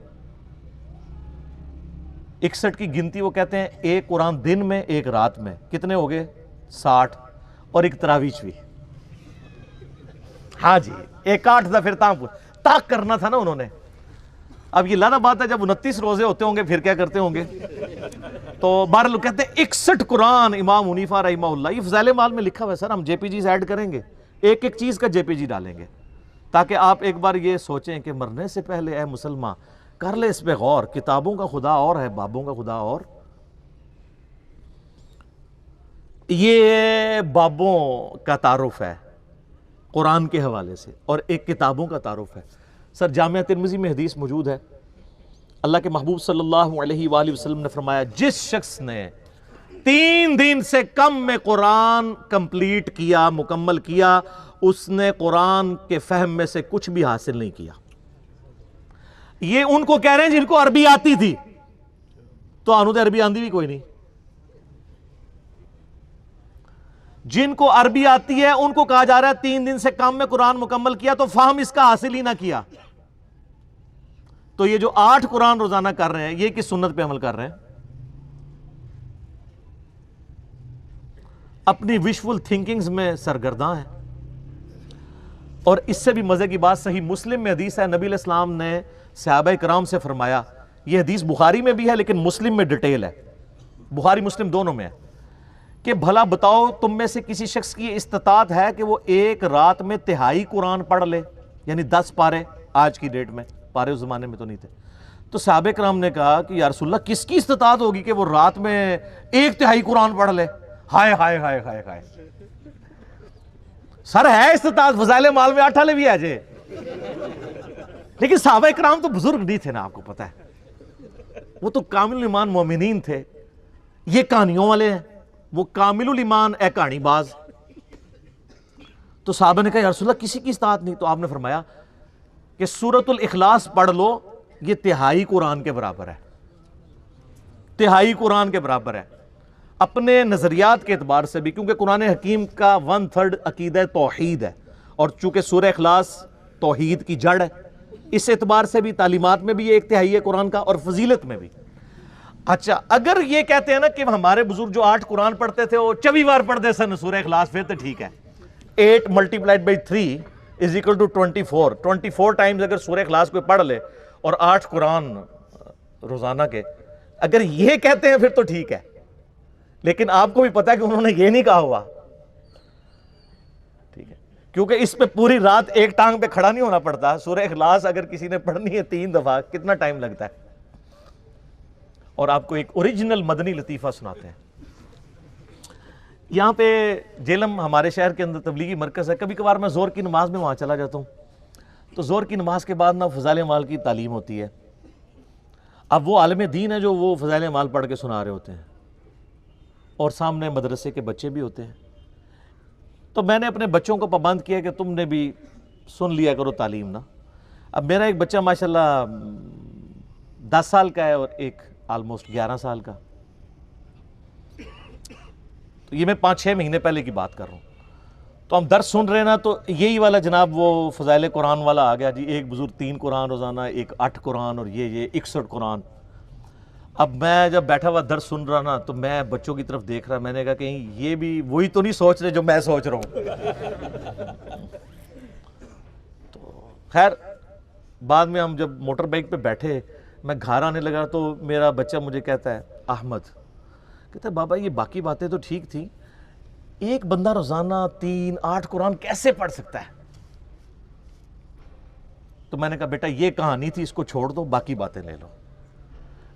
61 کی گنتی وہ کہتے ہیں ایک قرآن دن میں ایک رات میں، کتنے ہو گئے 60، اور ایک تراویح بھی۔ ہاں جی، ایک 8 تھا، پھر تاک کرنا تھا نا انہوں نے۔ اب یہ لانا بات ہے جب 29 روزے ہوتے ہوں گے پھر کیا کرتے ہوں گے۔ تو بارہ لوگ کہتے ہیں 61 قرآن امام حنیفہ رحمہ اللہ، یہ فضائل اعمال میں لکھا ہوا ہے۔ سر ہم جے پی جیز ایڈ کریں گے، ایک ایک چیز کا جے پی جی ڈالیں گے تاکہ آپ ایک بار یہ سوچیں کہ مرنے سے پہلے اے مسلمان کر لے اس پہ غور، کتابوں کا خدا اور ہے، بابوں کا خدا اور۔ یہ بابوں کا تعارف ہے قرآن کے حوالے سے، اور ایک کتابوں کا تعارف ہے۔ سر جامعہ ترمذی میں حدیث موجود ہے، اللہ کے محبوب صلی اللہ علیہ وآلہ وسلم نے فرمایا جس شخص نے 3 دن سے کم میں قرآن کمپلیٹ کیا، مکمل کیا، اس نے قرآن کے فہم میں سے کچھ بھی حاصل نہیں کیا۔ یہ ان کو کہہ رہے ہیں جن کو عربی آتی تھی، تو آنو تو عربی آندی بھی کوئی نہیں۔ جن کو عربی آتی ہے ان کو کہا جا رہا ہے 3 دن سے کم میں قرآن مکمل کیا، تو فہم اس کا حاصل ہی نہ کیا۔ تو یہ جو 8 قرآن روزانہ کر رہے ہیں، یہ کس سنت پہ عمل کر رہے ہیں؟ اپنی وشفل تھنکنگز میں سرگرداں ہیں۔ اور اس سے بھی مزے کی بات، صحیح مسلم میں حدیث ہے، نبی علیہ السلام نے صحابہ کرام سے فرمایا، یہ حدیث بخاری میں بھی ہے لیکن مسلم میں ڈیٹیل ہے، بخاری مسلم دونوں میں ہے، کہ بھلا بتاؤ تم میں سے کسی شخص کی استطاعت ہے کہ وہ ایک رات میں 1/3 قرآن پڑھ لے، یعنی 10 پارے، آج کی ڈیٹ میں، پارے اس زمانے میں تو نہیں تھے۔ تو صحابہ کرام نے کہا کہ یا رسول اللہ کس کی استطاعت ہوگی کہ وہ رات میں 1/3 قرآن پڑھ لے؟ ہائے ہائے ہائے ہائے ہائے، سر ہے استطاعت، فضائل مال میں 8 والے بھی ہے جے، لیکن صحابہ کرام تو بزرگ نہیں تھے نا، آپ کو پتہ ہے، وہ تو کامل ایمان مومنین تھے، یہ کہانیوں والے ہیں، وہ کامل الایمان اے کہانی باز۔ تو صحابہ نے کہا یا رسول اللہ کسی کی استطاعت نہیں، تو آپ نے فرمایا کہ سورۃ الاخلاص پڑھ لو، یہ 1/3 قرآن کے برابر ہے، 1/3 قرآن کے برابر ہے۔ اپنے نظریات کے اعتبار سے بھی، کیونکہ قرآن حکیم کا 1/3 عقیدہ توحید ہے، اور چونکہ سورہ اخلاص توحید کی جڑ ہے، اس اعتبار سے بھی تعلیمات میں بھی یہ 1/3 ہے قرآن کا، اور فضیلت میں بھی۔ اچھا، اگر یہ کہتے ہیں نا کہ ہمارے بزرگ جو 8 قرآن پڑھتے تھے وہ 24 بار پڑھتے سن سورہ اخلاص، پھر تو ٹھیک ہے، 8 × 3 = 24، 24 ٹائمز اگر سورہ اخلاص کوئی پڑھ لے اور 8 قرآن روزانہ کے، اگر یہ کہتے ہیں پھر تو ٹھیک ہے، لیکن آپ کو بھی پتا ہے کہ انہوں نے یہ نہیں کہا ہوا، ٹھیک ہے، کیونکہ اس پہ پوری رات ایک ٹانگ پہ کھڑا نہیں ہونا پڑتا۔ سورہ اخلاص اگر کسی نے پڑھنی ہے 3 دفعہ، کتنا ٹائم لگتا ہے؟ اور آپ کو ایک اوریجنل مدنی لطیفہ سناتے ہیں۔ یہاں پہ جیلم ہمارے شہر کے اندر تبلیغی مرکز ہے، کبھی کبھار میں زور کی نماز میں وہاں چلا جاتا ہوں، تو زور کی نماز کے بعد نا فضائل مال کی تعلیم ہوتی ہے۔ اب وہ عالم دین ہے جو وہ فضائل مال پڑھ کے سنا رہے ہوتے ہیں، اور سامنے مدرسے کے بچے بھی ہوتے ہیں۔ تو میں نے اپنے بچوں کو پابند کیا کہ تم نے بھی سن لیا کرو تعلیم نا۔ اب میرا ایک بچہ ماشاءاللہ 10 سال کا ہے اور ایک آلموسٹ 11 سال کا، تو یہ میں 5-6 مہینے پہلے کی بات کر رہا ہوں۔ تو ہم درس سن رہے نا، تو یہی والا جناب وہ فضائل قرآن والا آ گیا جی، ایک بزرگ 3 قرآن روزانہ، ایک 8 قرآن، اور یہ 61 قرآن۔ اب میں جب بیٹھا ہوا درس سن رہا نا، تو میں بچوں کی طرف دیکھ رہا، میں نے کہا کہیں یہ بھی وہی تو نہیں سوچ رہے جو میں سوچ رہا ہوں۔ تو خیر بعد میں ہم جب موٹر بائک پہ بیٹھے، میں گھر آنے لگا، تو میرا بچہ مجھے کہتا ہے، احمد کہتا ہے بابا یہ باقی باتیں تو ٹھیک تھی، ایک بندہ روزانہ 3-8 قرآن کیسے پڑھ سکتا ہے؟ تو میں نے کہا بیٹا یہ کہانی تھی، اس کو چھوڑ دو، باقی باتیں لے لو۔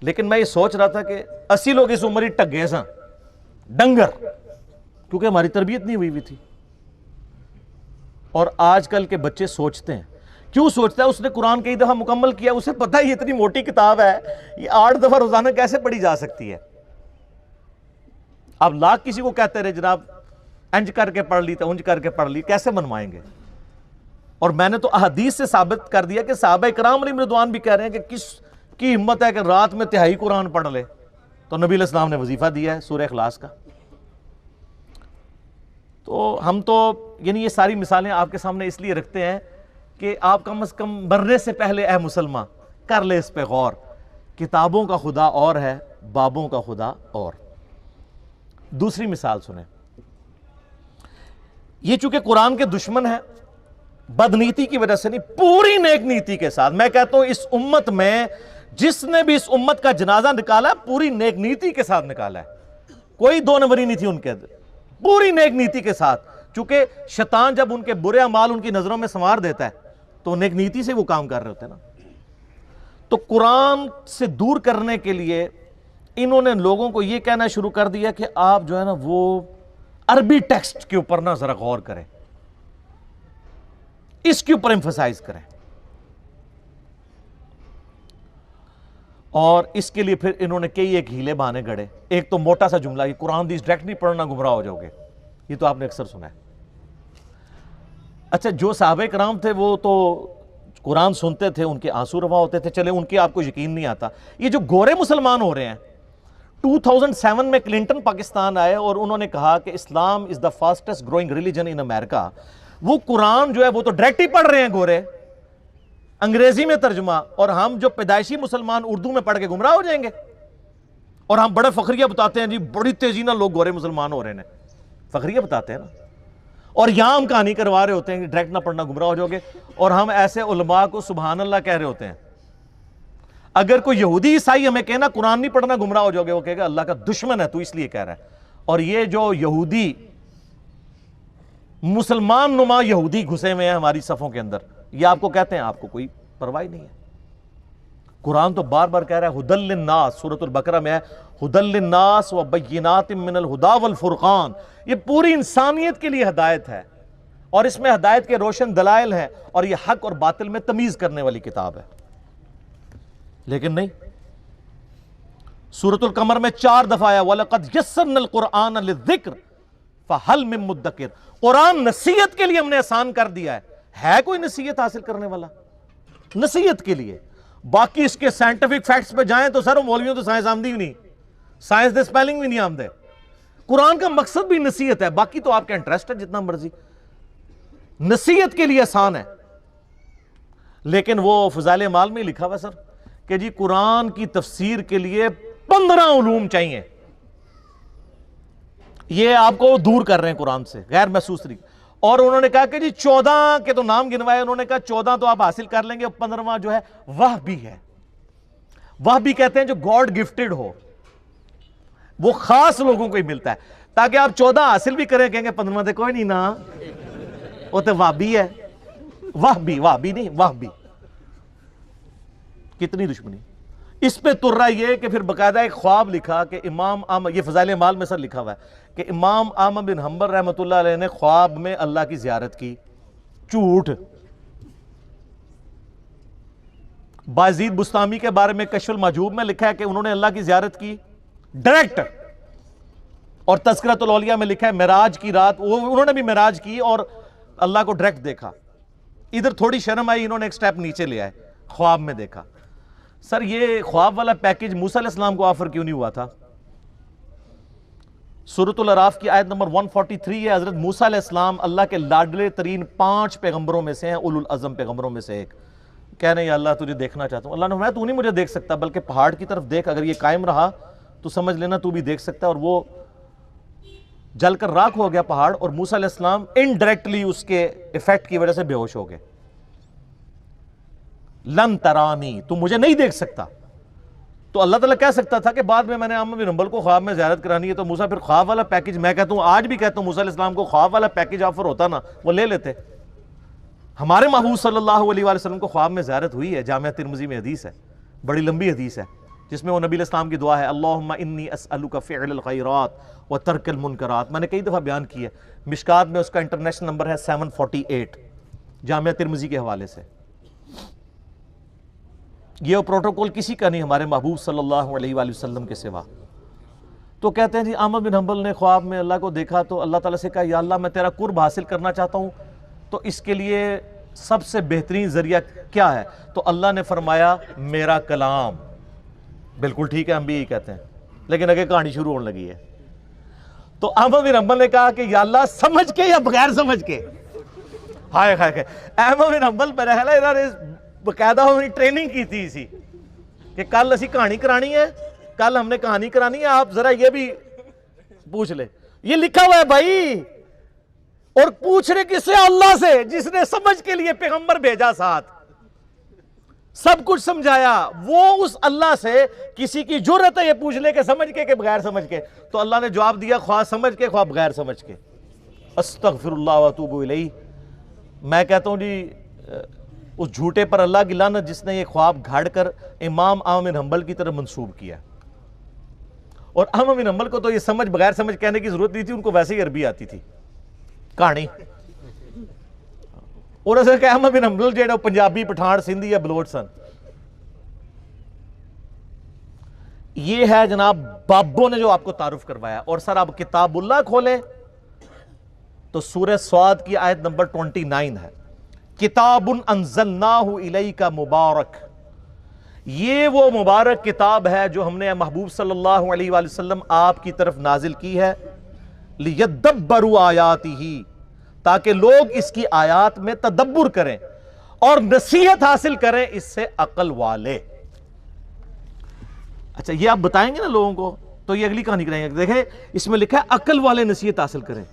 لیکن میں یہ سوچ رہا تھا کہ 80 لوگ اس عمر ہی ٹگے ساں ڈنگر، کیونکہ ہماری تربیت نہیں ہوئی تھی۔ اور آج کل کے بچے سوچتے ہیں، کیوں سوچتا ہے؟ اس نے قرآن کئی دفعہ مکمل کیا، اسے پتہ ہے یہ اتنی موٹی کتاب ہے، یہ 8 دفعہ روزانہ کیسے پڑھی جا سکتی ہے؟ آپ لاکھ کسی کو کہتے رہے جناب انج کر کے پڑھ لی، انج کر کے پڑھ لی، کیسے منوائیں گے؟ اور میں نے تو احادیث سے ثابت کر دیا کہ صحابہ کرام علیہم رضوان بھی کہہ رہے ہیں کہ کس کی ہمت ہے کہ رات میں 1/3 قرآن پڑھ لے؟ تو نبی علیہ السلام نے وظیفہ دیا ہے سورہ اخلاص کا۔ تو ہم تو یعنی یہ ساری مثالیں آپ کے سامنے اس لیے رکھتے ہیں کہ آپ کم از کم مرنے سے پہلے اے مسلمان کر لے اس پہ غور، کتابوں کا خدا اور ہے، بابوں کا خدا اور۔ دوسری مثال سنیں، یہ چونکہ قرآن کے دشمن ہے، بدنیتی کی وجہ سے نہیں، پوری نیک نیتی کے ساتھ، میں کہتا ہوں اس امت میں جس نے بھی اس امت کا جنازہ نکالا پوری نیک نیتی کے ساتھ نکالا ہے، کوئی 2 نمبری نہیں تھی ان کے اندر، پوری نیک نیتی کے ساتھ۔ چونکہ شیطان جب ان کے برے اعمال ان کی نظروں میں سنوار دیتا ہے تو نیک نیتی سے وہ کام کر رہے ہوتے ہیں نا۔ تو قرآن سے دور کرنے کے لیے انہوں نے لوگوں کو یہ کہنا شروع کر دیا کہ آپ جو ہے نا وہ عربی ٹیکسٹ کے اوپر نا ذرا غور کریں، اس کے اوپر ایمفسائز کریں۔ اور اس کے لیے پھر انہوں نے کئی ایک ہیلے بہانے گڑے. ایک تو موٹا سا جملہ, یہ قرآن حدیث ڈائریکٹ نہیں پڑھنا گمراہ ہو جاؤ گے, یہ تو آپ نے اکثر سنا ہے. اچھا جو صحابہ کرام تھے وہ تو قرآن سنتے تھے, ان کے آنسو روا ہوتے تھے, چلے ان کے آپ کو یقین نہیں آتا. یہ جو گورے مسلمان ہو رہے ہیں, 2007 میں کلنٹن پاکستان آئے اور انہوں نے کہا کہ اسلام از دا فاسٹسٹ گروئنگ ریلیجن ان امریکہ. وہ قرآن جو ہے وہ تو ڈائریکٹ ہی پڑھ رہے ہیں گورے, انگریزی میں ترجمہ, اور ہم جو پیدائشی مسلمان اردو میں پڑھ کے گمراہ ہو جائیں گے. اور ہم بڑے فخریہ بتاتے ہیں جی بڑی تیزی نہ لوگ گورے مسلمان ہو رہے ہیں, فخریہ بتاتے ہیں نا. اور یہاں ہم کہانی کروا رہے ہوتے ہیں کہ ڈائریکٹ نہ پڑھنا گمراہ ہو جاؤ گے, اور ہم ایسے علماء کو سبحان اللہ کہہ رہے ہوتے ہیں. اگر کوئی یہودی عیسائی ہمیں کہنا قرآن نہیں پڑھنا گمراہ ہو جاؤ گے, وہ کہے گا اللہ کا دشمن ہے تو اس لیے کہہ رہا ہے. اور یہ جو یہودی مسلمان نما یہودی گھسے ہوئے ہیں ہماری صفوں کے اندر, یہ آپ کو کہتے ہیں آپ کو کوئی پرواہ نہیں ہے. قرآن تو بار بار کہہ رہا ہے ہدی للناس, سورۃ البقرہ میں ہے ہدی للناس وبینات من الہدی والفرقان. یہ پوری انسانیت کے لیے ہدایت ہے, اور اس میں ہدایت کے روشن دلائل ہیں, اور یہ حق اور باطل میں تمیز کرنے والی کتاب ہے. لیکن نہیں, سورۃ القمر میں 4 دفعہ آیا وَلَقَدْ يَسَّرْنَا الْقُرْآنَ لِلذِّكْرِ فَهَلْ مِن مُدَّكِرٍ. قرآن نصیحت کے لیے ہم نے آسان کر دیا ہے کوئی نصیحت حاصل کرنے والا؟ نصیحت کے لیے. باقی اس کے سائنٹیفک فیکٹس پہ جائیں تو سر مولویوں تو سائنس آمدی بھی نہیں, سائنس دے سپیلنگ بھی نہیں آمدے. قرآن کا مقصد بھی نصیحت ہے, باقی تو آپ کا انٹرسٹ ہے جتنا مرضی, نصیحت کے لیے آسان ہے. لیکن وہ فضائل اعمال میں لکھا ہوا سر کہ جی قرآن کی تفسیر کے لیے 15 علوم چاہیے. یہ آپ کو دور کر رہے ہیں قرآن سے غیر محسوس طریقے. اور انہوں نے کہا کہ جی 14 کے تو نام گنوائے, انہوں نے کہا 14 تو آپ حاصل کر لیں گے, 15واں جو ہے وہبی ہے. وہبی کہتے ہیں جو گاڈ گفٹڈ ہو, وہ خاص لوگوں کو ہی ملتا ہے, تاکہ آپ 14 حاصل بھی کریں, کہیں گے 15واں کوئی نہیں نا, وہ تو وہبی ہے. وہبی نہیں وہبی. کتنی دشمنی اس پہ تر رہا یہ کہ پھر باقاعدہ ایک خواب لکھا کہ امام احمد, یہ فضائل اعمال میں سر لکھا ہوا ہے کہ امام احمد بن حنبل رحمۃ اللہ علیہ نے خواب میں اللہ کی زیارت کی. جھوٹ. بایزید بستامی کے بارے میں کشف المحجوب میں لکھا ہے کہ انہوں نے اللہ کی زیارت کی ڈائریکٹ, اور تذکرۃ الاولیاء میں لکھا ہے معراج کی رات انہوں نے بھی معراج کی اور اللہ کو ڈائریکٹ دیکھا. ادھر تھوڑی شرم آئی, انہوں نے ایک سٹیپ نیچے لے آئے, خواب میں دیکھا. سر یہ خواب والا پیکج موسیٰ علیہ السلام کو آفر کیوں نہیں ہوا تھا؟ سورۃ الاعراف کی آیت نمبر 143 ہے, حضرت موسیٰ علیہ السلام اللہ کے لاڈلے ترین 5 پیغمبروں میں سے ہیں, اولو العزم پیغمبروں میں سے ایک. کہہ رہے ہیں یا اللہ تجھے دیکھنا چاہتا ہوں. اللہ نے فرمایا تو نہیں مجھے دیکھ سکتا, بلکہ پہاڑ کی طرف دیکھ, اگر یہ قائم رہا تو سمجھ لینا تو بھی دیکھ سکتا ہے. اور وہ جل کر راکھ ہو گیا پہاڑ, اور موسیٰ علیہ السلام انڈائریکٹلی اس کے ایفیکٹ کی وجہ سے بے ہوش ہو گئے. لن ترانی, تو مجھے نہیں دیکھ سکتا. تو اللہ تعالیٰ کہہ سکتا تھا کہ بعد میں نے احمد بن حنبل کو خواب میں زیارت کرانی ہے, تو موسیٰ پھر خواب والا پیکج, میں کہتا ہوں آج بھی کہتا ہوں موسیٰ علیہ السلام کو خواب والا پیکج آفر ہوتا نا, وہ لے لیتے. ہمارے محبوب صلی اللہ علیہ وسلم کو خواب میں زیارت ہوئی ہے, جامعہ ترمذی میں حدیث ہے, بڑی لمبی حدیث ہے, جس میں وہ نبی علیہ السلام کی دعا ہے اللہم انی اسألک فعل الخیرات و ترک المنکرات. میں نے کئی دفعہ بیان کی ہے, مشکات میں اس کا انٹرنیشنل نمبر ہے 748 جامعہ ترمذی کے حوالے سے. یہ پروٹوکول کسی کا نہیں ہمارے محبوب صلی اللہ علیہ وآلہ وسلم کے سوا. تو کہتے ہیں جی احمد بن حنبل نے خواب میں اللہ کو دیکھا تو اللہ تعالیٰ سے کہا یا اللہ میں تیرا قرب حاصل کرنا چاہتا ہوں, تو اس کے لیے سب سے بہترین ذریعہ کیا ہے؟ تو اللہ نے فرمایا میرا کلام. بالکل ٹھیک ہے, ہم بھی یہی کہتے ہیں, لیکن اگے کہانی شروع ہونے لگی ہے. تو احمد بن حنبل نے کہا کہ یا اللہ سمجھ کے یا بغیر سمجھ کے. ہائے ہائے, احمد بن حنبل برحلہ انہوں نے باقاعدہ ہماری ٹریننگ کی تھی اسی کہ کل اسی کہانی کرانی ہے, کل ہم نے کہانی کرانی ہے, آپ ذرا یہ بھی پوچھ لے. یہ لکھا ہوا ہے بھائی, اور پوچھ رہے کس سے؟ اللہ سے, جس نے سمجھ کے لیے پیغمبر بھیجا ساتھ, سب کچھ سمجھایا. وہ اس اللہ سے کسی کی جرت ہے یہ پوچھ لے کہ سمجھ کے کہ بغیر سمجھ کے؟ تو اللہ نے جواب دیا خواہ سمجھ کے خواہ بغیر سمجھ کے. استغفر اللہ واتوب الیہ. میں کہتا ہوں جی اس جھوٹے پر اللہ کی لعنت جس نے یہ خواب گھڑ کر امام احمد بن حنبل کی طرف منسوب کیا. اور احمد بن حنبل کو تو یہ سمجھ بغیر سمجھ کہنے کی ضرورت نہیں تھی, ان کو ویسے ہی عربی آتی تھی کہانی. اور اسے کہ احمد بن حنبل جو ہے پنجابی, پٹھان, سندھی یا بلوچ سن. یہ ہے جناب بابوں نے جو آپ کو تعارف کروایا. اور سر آپ کتاب اللہ کھولیں تو سورہ صاد کی آیت نمبر 29 ہے. کتاب انزلناہ الیک مبارک. یہ وہ مبارک کتاب ہے جو ہم نے محبوب صلی اللہ علیہ وآلہ وسلم آپ کی طرف نازل کی ہے. لیدبروا آیاتہ, تاکہ لوگ اس کی آیات میں تدبر کریں اور نصیحت حاصل کریں اس سے عقل والے. اچھا یہ آپ بتائیں گے نا لوگوں کو تو یہ اگلی کہانی کریں گے. دیکھیں اس میں لکھا ہے عقل والے نصیحت حاصل کریں,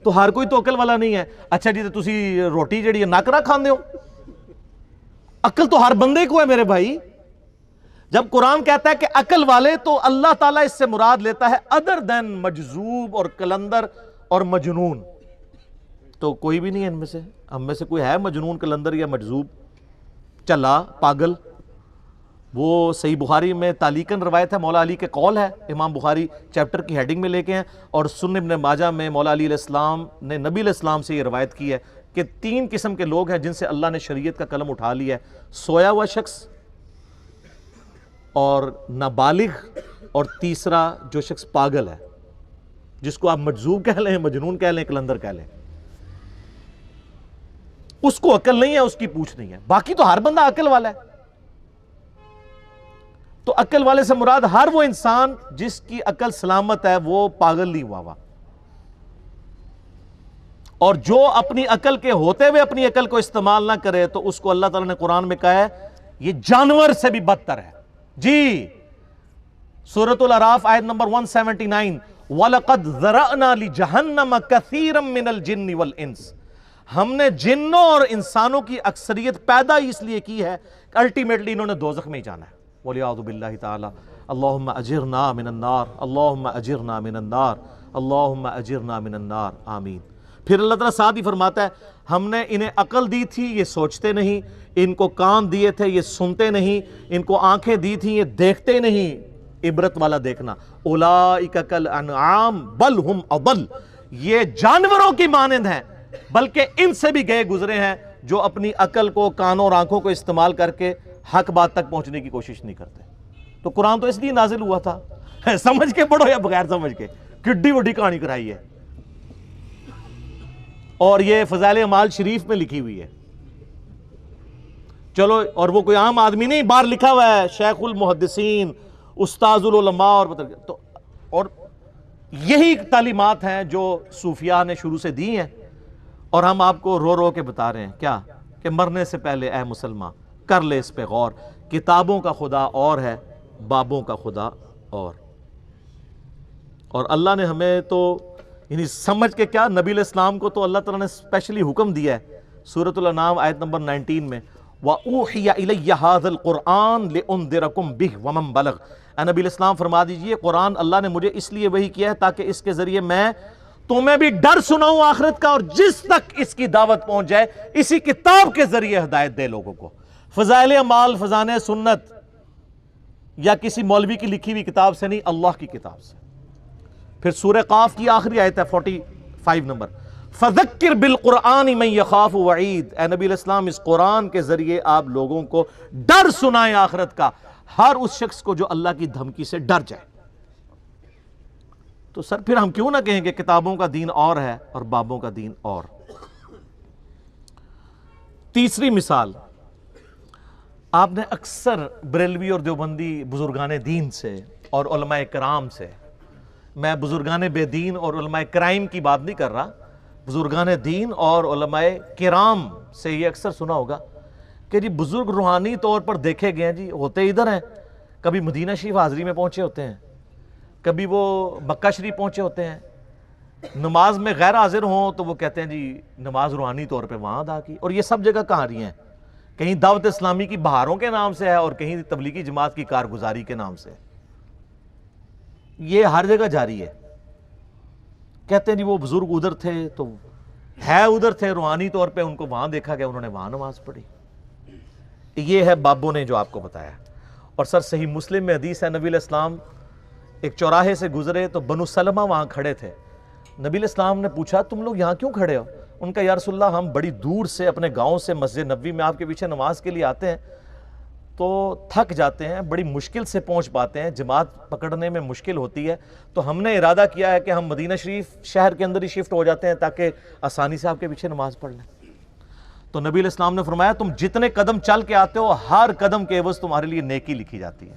تو ہر کوئی تو عقل والا نہیں ہے. اچھا جی تو تسی روٹی جڑی ہے ناکرا کھاندے ہو, عقل تو ہر بندے کو ہے میرے بھائی. جب قرآن کہتا ہے کہ عقل والے, تو اللہ تعالیٰ اس سے مراد لیتا ہے ادر دین مجذوب اور کلندر اور مجنون. تو کوئی بھی نہیں ہے ان میں سے, ہم میں سے کوئی ہے مجنون, کلندر یا مجذوب, چلا, پاگل؟ وہ صحیح بخاری میں تعلیقاً روایت ہے, مولا علی کے قول ہے, امام بخاری چیپٹر کی ہیڈنگ میں لے کے ہیں. اور سنن ابن ماجہ میں مولا علی علیہ السلام نے نبی علیہ السلام سے یہ روایت کی ہے کہ 3 قسم کے لوگ ہیں جن سے اللہ نے شریعت کا قلم اٹھا لیا ہے. سویا ہوا شخص, اور نابالغ, اور تیسرا جو شخص پاگل ہے, جس کو آپ مجذوب کہہ لیں, مجنون کہہ لیں, کلندر کہہ لیں. اس کو عقل نہیں ہے, اس کی پوچھ نہیں ہے. باقی تو ہر بندہ عقل والا ہے. تو عقل والے سے مراد ہر وہ انسان جس کی عقل سلامت ہے, وہ پاگل نہیں ہوا. اور جو اپنی عقل کے ہوتے ہوئے اپنی عقل کو استعمال نہ کرے تو اس کو اللہ تعالیٰ نے قرآن میں کہا ہے یہ جانور سے بھی بدتر ہے. جی سورۃ الاعراف آیت نمبر 179, وَلَقَدْ ذَرَأْنَا لِجَهَنَّمَ كَثِيرًا مِّنَ الْجِنِّ وَالْإِنسِ. ہم نے جنوں اور انسانوں کی اکثریت پیدا اس لیے کی ہے کہ الٹیمیٹلی انہوں نے دوزخ میں ہی جانا ہے. وَلِعَوْذُ بِاللَّهِ تَعَالَى اللہم اجرنا من النار, اللہم اجرنا من النار, اللہم اجرنا من النار, آمین. پھر اللہ تعالیٰ ساتھ ہی فرماتا ہے ہم نے انہیں عقل دی تھی یہ سوچتے نہیں, ان کو کان دیے تھے یہ سنتے نہیں, ان کو آنکھیں دی تھی یہ دیکھتے نہیں. عبرت والا دیکھنا. اولئک کالانعام بل ہم اضل. یہ جانوروں کی مانند ہیں بلکہ ان سے بھی گئے گزرے ہیں جو اپنی عقل کو, کانوں اور آنکھوں کو استعمال کر کے حق بات تک پہنچنے کی کوشش نہیں کرتے. تو قرآن تو اس لیے نازل ہوا تھا, سمجھ کے پڑھو یا بغیر سمجھ کے, کڈی وڈی کہانی کرائی ہے. اور یہ فضائل اعمال شریف میں لکھی ہوئی ہے. چلو, اور وہ کوئی عام آدمی نہیں, باہر لکھا ہوا ہے شیخ المحدثین, استاذ العلماء. اور یہی تعلیمات ہیں جو صوفیاء نے شروع سے دی ہیں, اور ہم آپ کو رو رو کے بتا رہے ہیں کیا کہ مرنے سے پہلے اے مسلمان کر لے اس پہ غور. کتابوں کا خدا اور ہے, بابوں کا خدا اور اللہ نے ہمیں تو یعنی سمجھ کے کیا, نبی علیہ السلام کو تو اللہ تعالیٰ نے اسپیشلی حکم دیا ہے سورۃ الانعام آیت نمبر 19 میں, وَأُوحِيَ إِلَيَّ هَذَا الْقُرْآنُ لِأُنذِرَكُمْ بِهِ وَمَنْ بَلَغَ. اے نبی علیہ السلام فرما دیجئے قرآن اللہ نے مجھے اس لیے وحی کیا ہے تاکہ اس کے ذریعے میں تمہیں بھی ڈر سناؤں آخرت کا, اور جس تک اس کی دعوت پہنچ جائے اسی کتاب کے ذریعے ہدایت دے لوگوں کو. فضائل اعمال فضائل سنت یا کسی مولوی کی لکھی ہوئی کتاب سے نہیں, اللہ کی کتاب سے. پھر سورہ قاف کی آخری آیت ہے 45 نمبر, فَذَكِّرْ بِالْقُرْآنِ مَنْ يَخَافُ وَعِيدٍ. اے نبی علیہ السلام اس قرآن کے ذریعے آپ لوگوں کو ڈر سنائیں آخرت کا, ہر اس شخص کو جو اللہ کی دھمکی سے ڈر جائے. تو سر پھر ہم کیوں نہ کہیں کہ کتابوں کا دین اور ہے اور بابوں کا دین اور. تیسری مثال, آپ نے اکثر بریلوی اور دیوبندی بزرگان دین سے اور علماء کرام سے, میں بزرگان بے دین اور علماء کرائم کی بات نہیں کر رہا, بزرگان دین اور علماء کرام سے یہ اکثر سنا ہوگا کہ جی بزرگ روحانی طور پر دیکھے گئے ہیں, جی ہوتے ادھر ہیں, کبھی مدینہ شریف حاضری میں پہنچے ہوتے ہیں, کبھی وہ مکہ شریف پہنچے ہوتے ہیں, نماز میں غیر حاضر ہوں تو وہ کہتے ہیں جی نماز روحانی طور پہ وہاں ادا کی. اور یہ سب جگہ کہاں رہی ہیں, کہیں دعوت اسلامی کی بہاروں کے نام سے ہے اور کہیں تبلیغی جماعت کی کارگزاری کے نام سے. یہ ہر جگہ جاری ہے. کہتے ہیں جی وہ بزرگ ادھر تھے تو ہے ادھر تھے, روحانی طور پہ ان کو وہاں دیکھا گیا, انہوں نے وہاں نماز پڑھی. یہ ہے بابوں نے جو آپ کو بتایا. اور سر صحیح مسلم میں حدیث ہے, نبی علیہ السلام ایک چوراہے سے گزرے تو بنو سلمہ وہاں کھڑے تھے. نبی علیہ السلام نے پوچھا تم لوگ یہاں کیوں کھڑے ہو؟ ان کا, یا رسول اللہ ہم بڑی دور سے اپنے گاؤں سے مسجد نبوی میں آپ کے پیچھے نماز کے لیے آتے ہیں, تو تھک جاتے ہیں، بڑی مشکل سے پہنچ پاتے ہیں، جماعت پکڑنے میں مشکل ہوتی ہے، تو ہم نے ارادہ کیا ہے کہ ہم مدینہ شریف شہر کے اندر ہی شفٹ ہو جاتے ہیں تاکہ آسانی سے آپ کے پیچھے نماز پڑھ لیں۔ تو نبی علیہ السلام نے فرمایا تم جتنے قدم چل کے آتے ہو ہر قدم کے عوض تمہارے لیے نیکی لکھی جاتی ہے۔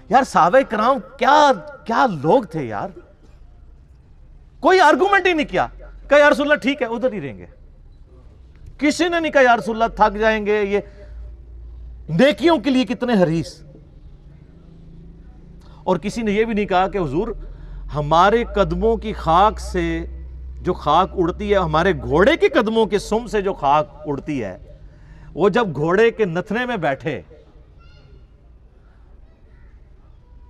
یار صحابہ کرام کیا لوگ تھے یار، کوئی آرگومنٹ ہی نہیں کیا، کہا یا رسول اللہ ٹھیک ہے ادھر ہی رہیں گے، کسی نے نہیں کہا یا رسول اللہ تھک جائیں گے، یہ نیکیوں کے لیے کتنے حریص، اور کسی نے یہ بھی نہیں کہا کہ حضور ہمارے قدموں کی خاک سے جو خاک اڑتی ہے، ہمارے گھوڑے کے قدموں کے سم سے جو خاک اڑتی ہے، وہ جب گھوڑے کے نتھنے میں بیٹھے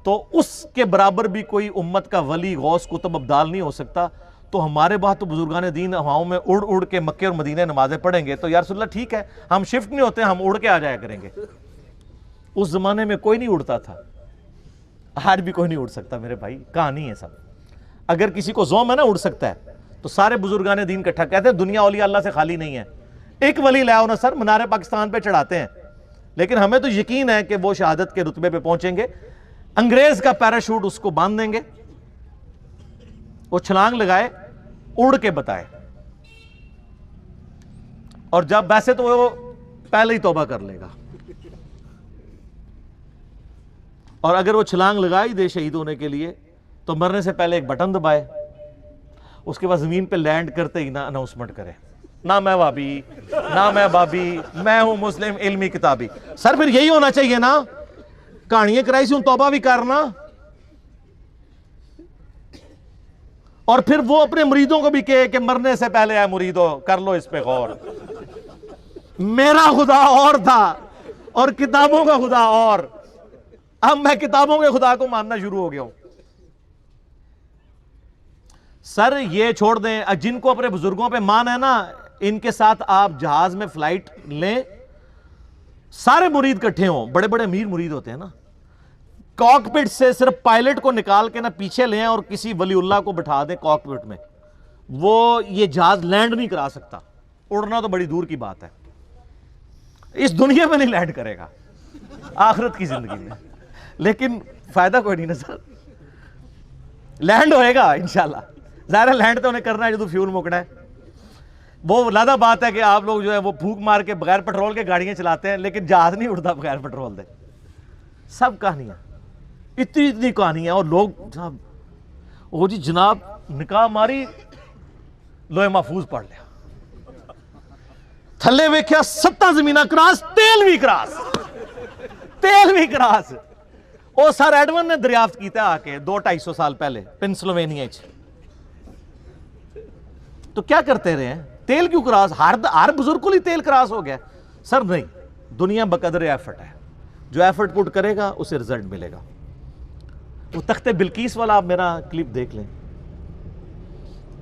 تو اس کے برابر بھی کوئی امت کا ولی غوث قطب ابدال نہیں ہو سکتا، تو ہمارے بعد تو بزرگان دین ہواؤں میں اڑ اڑ کے مکے اور مدینہ نمازیں پڑھیں گے، تو یا رسول اللہ ٹھیک ہے ہم شفٹ نہیں ہوتے، ہم اڑ کے آ جایا کریں گے۔ اس زمانے میں کوئی نہیں اڑتا تھا، آج بھی کوئی نہیں اڑ سکتا میرے بھائی، کہانی ہے سب۔ اگر کسی کو زوم ہے نا اڑ سکتا ہے، تو سارے بزرگان دین کٹھا کہتے ہیں دنیا اولیاء اللہ سے خالی نہیں ہے، ایک ولی لے آؤ نا سر، منار پاکستان پہ چڑھاتے ہیں، لیکن ہمیں تو یقین ہے کہ وہ شہادت کے رتبے پہ پہنچیں گے۔ انگریز کا پیراشوٹ اس کو باندھ دیں گے، وہ چھلانگ لگائے اڑ کے بتائے، اور جب ویسے تو وہ پہلے ہی توبہ کر لے گا، اور اگر وہ چھلانگ لگائی دے شہید ہونے کے لیے تو مرنے سے پہلے ایک بٹن دبائے، اس کے بعد زمین پہ لینڈ کرتے ہی نہ اناؤنسمنٹ کرے، نہ میں وابی نہ میں بابی، میں ہوں مسلم علمی کتابی۔ سر پھر یہی ہونا چاہیے نا، کہانیاں کرائی سے توبہ بھی کرنا، اور پھر وہ اپنے مریدوں کو بھی کہے کہ مرنے سے پہلے اے مریدو کر لو اس پہ غور، میرا خدا اور تھا اور کتابوں کا خدا اور، اب میں کتابوں کے خدا کو ماننا شروع ہو گیا ہوں۔ سر یہ چھوڑ دیں، جن کو اپنے بزرگوں پہ مان ہے نا، ان کے ساتھ آپ جہاز میں فلائٹ لیں، سارے مرید کٹھے ہوں، بڑے بڑے امیر مرید ہوتے ہیں نا، کاکپٹ سے صرف پائلٹ کو نکال کے نا پیچھے لیں اور کسی ولی اللہ کو بٹھا دیں کاکپٹ میں، وہ یہ جہاز لینڈ نہیں کرا سکتا، اڑنا تو بڑی دور کی بات ہے، اس دنیا میں نہیں لینڈ کرے گا، آخرت کی زندگی میں، لیکن فائدہ کوئی نہیں نا سر، لینڈ ہوئے گا انشاءاللہ، ظاہر لینڈ تو انہیں کرنا ہے جو فیول مکڑا ہے، وہ لادہ بات ہے کہ آپ لوگ جو ہے وہ پھونک مار کے بغیر پیٹرول کے گاڑیاں چلاتے ہیں، لیکن جہاز نہیں اڑتا بغیر پیٹرول دے، سب کہانیاں، اتنی کہانیاں، اور لوگ جناب وہ جی جناب نکاح ماری لوہے محفوظ پڑھ لیا، تھلے ویکھیا 7 زمینہ کراس، تیل بھی کراس، وہ سر ایڈون نے دریافت کیتا آ کے 200-250 سال پہلے پینسلوینیا چ، تو کیا کرتے رہے ہیں، تیل کیوں کراس، ہر بزرگ کو ہی تیل کراس ہو گیا، سر نہیں، دنیا بقدر ایفرٹ ہے، جو ایفرٹ پٹ کرے گا اسے رزلٹ ملے گا۔ وہ تخت بلقیس والا آپ میرا کلپ دیکھ لیں،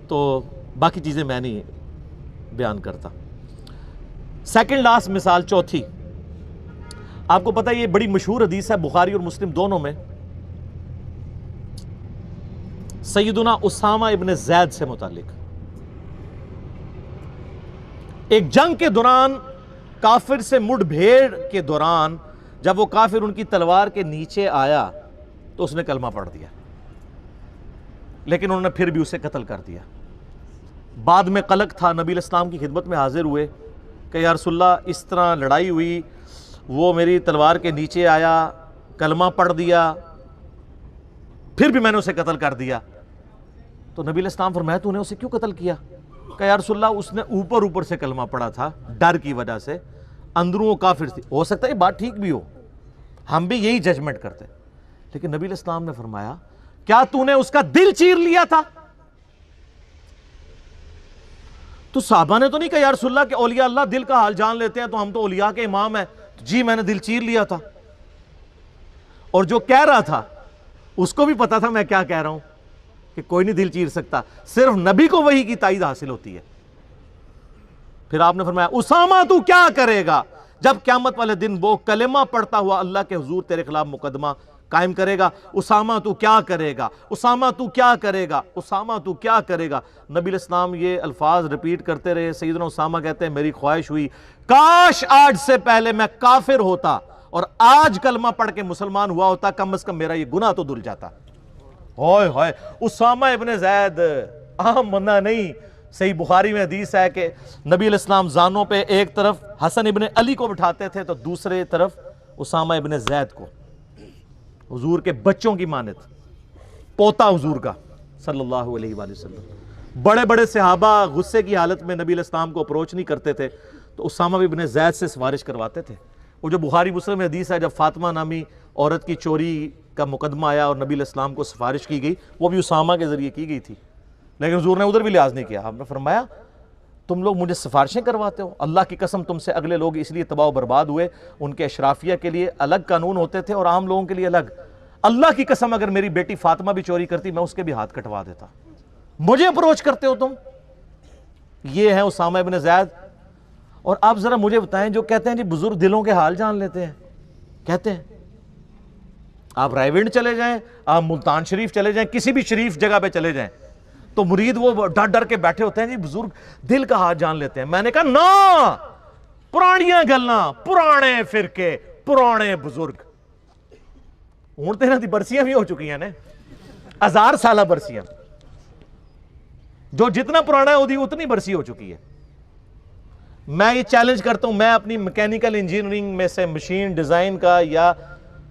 تو باقی چیزیں میں نہیں بیان کرتا۔ سیکنڈ لاسٹ مثال، چوتھی، آپ کو پتہ یہ بڑی مشہور حدیث ہے بخاری اور مسلم دونوں میں، سیدنا اسامہ ابن زید سے متعلق، ایک جنگ کے دوران کافر سے مڑ بھیڑ کے دوران جب وہ کافر ان کی تلوار کے نیچے آیا تو اس نے کلمہ پڑھ دیا، لیکن انہوں نے پھر بھی اسے قتل کر دیا۔ بعد میں قلق تھا، نبی علیہ السلام کی خدمت میں حاضر ہوئے کہ یا رسول اللہ اس طرح لڑائی ہوئی، وہ میری تلوار کے نیچے آیا، کلمہ پڑھ دیا، پھر بھی میں نے اسے قتل کر دیا۔ تو نبی علیہ السلام فرمایا تو نے اسے کیوں قتل کیا؟ کہ یا رسول اللہ اس نے اوپر سے کلمہ پڑھا تھا ڈر کی وجہ سے، اندروں وہ کافر تھی، ہو سکتا ہے یہ بات ٹھیک بھی ہو، ہم بھی یہی ججمنٹ کرتے، لیکن نبی علیہ السلام نے فرمایا کیا تو نے اس کا دل چیر لیا تھا؟ تو صحابہ نے تو نہیں کہا یا رسول اللہ کہ اولیاء اللہ دل کا حال جان لیتے ہیں تو ہم تو اولیاء کے امام ہیں، جی میں نے دل چیر لیا تھا، اور جو کہہ رہا تھا اس کو بھی پتا تھا میں کیا کہہ رہا ہوں، کہ کوئی نہیں دل چیر سکتا، صرف نبی کو وحی کی تائید حاصل ہوتی ہے۔ پھر آپ نے فرمایا اسامہ تو کیا کرے گا جب قیامت والے دن وہ کلمہ پڑھتا ہوا اللہ کے حضور تیرے خلاف مقدمہ قائم کرے گا، اسامہ تو کیا کرے گا، اسامہ تو کیا کرے گا، اسامہ تو کیا کرے گا۔ نبی علیہ السلام یہ الفاظ ریپیٹ کرتے رہے۔ سیدنا اسامہ کہتے ہیں میری خواہش ہوئی کاش آج سے پہلے میں کافر ہوتا اور آج کلمہ پڑھ کے مسلمان ہوا ہوتا کم از کم میرا یہ گناہ تو دھل جاتا. ہوئے ہوئے اسامہ ابن زید عام بندہ نہیں. صحیح بخاری میں حدیث ہے کہ نبی علیہ السلام زانوں پہ ایک طرف حسن ابن علی کو بٹھاتے تھے تو دوسرے طرف اسامہ ابن زید کو, حضور کے بچوں کی مانت, پوتا حضور کا صلی اللہ علیہ وآلہ وسلم. بڑے بڑے صحابہ غصے کی حالت میں نبی علیہ السلام کو اپروچ نہیں کرتے تھے تو اسامہ ابن زید سے سفارش کرواتے تھے. وہ جو بخاری مسلم میں حدیث ہے جب فاطمہ نامی عورت کی چوری کا مقدمہ آیا اور نبی علیہ السلام کو سفارش کی گئی, وہ بھی اسامہ کے ذریعے کی گئی تھی, لیکن حضور نے ادھر بھی لحاظ نہیں کیا. آپ نے فرمایا تم لوگ مجھے سفارشیں کرواتے ہو, اللہ کی قسم تم سے اگلے لوگ اس لیے تباہ و برباد ہوئے, ان کے اشرافیہ کے لیے الگ قانون ہوتے تھے اور عام لوگوں کے لیے الگ. اللہ کی قسم اگر میری بیٹی فاطمہ بھی چوری کرتی میں اس کے بھی ہاتھ کٹوا دیتا, مجھے اپروچ کرتے ہو تم. یہ ہے اسامہ ابن زید. اور آپ ذرا مجھے بتائیں جو کہتے ہیں جی بزرگ دلوں کے حال جان لیتے ہیں, کہتے ہیں آپ رائے ونڈ چلے جائیں, آپ ملتان شریف چلے جائیں, کسی بھی شریف جگہ پہ چلے جائیں تو مرید وہ ڈر ڈر کے بیٹھے ہوتے ہیں جی بزرگ دل کا حال جان لیتے ہیں. میں نے کہا نا, پرانیاں گلاں, پرانے فرقے, پرانے بزرگ. ہوں تیرہ دی برسیاں بھی ہو چکی ہیں نا, 1000 سالہ برسیاں, جو جتنا پرانا ہے اتنی برسی ہو چکی ہے. میں یہ چیلنج کرتا ہوں, میں اپنی میکینیکل انجینئرنگ میں سے مشین ڈیزائن کا یا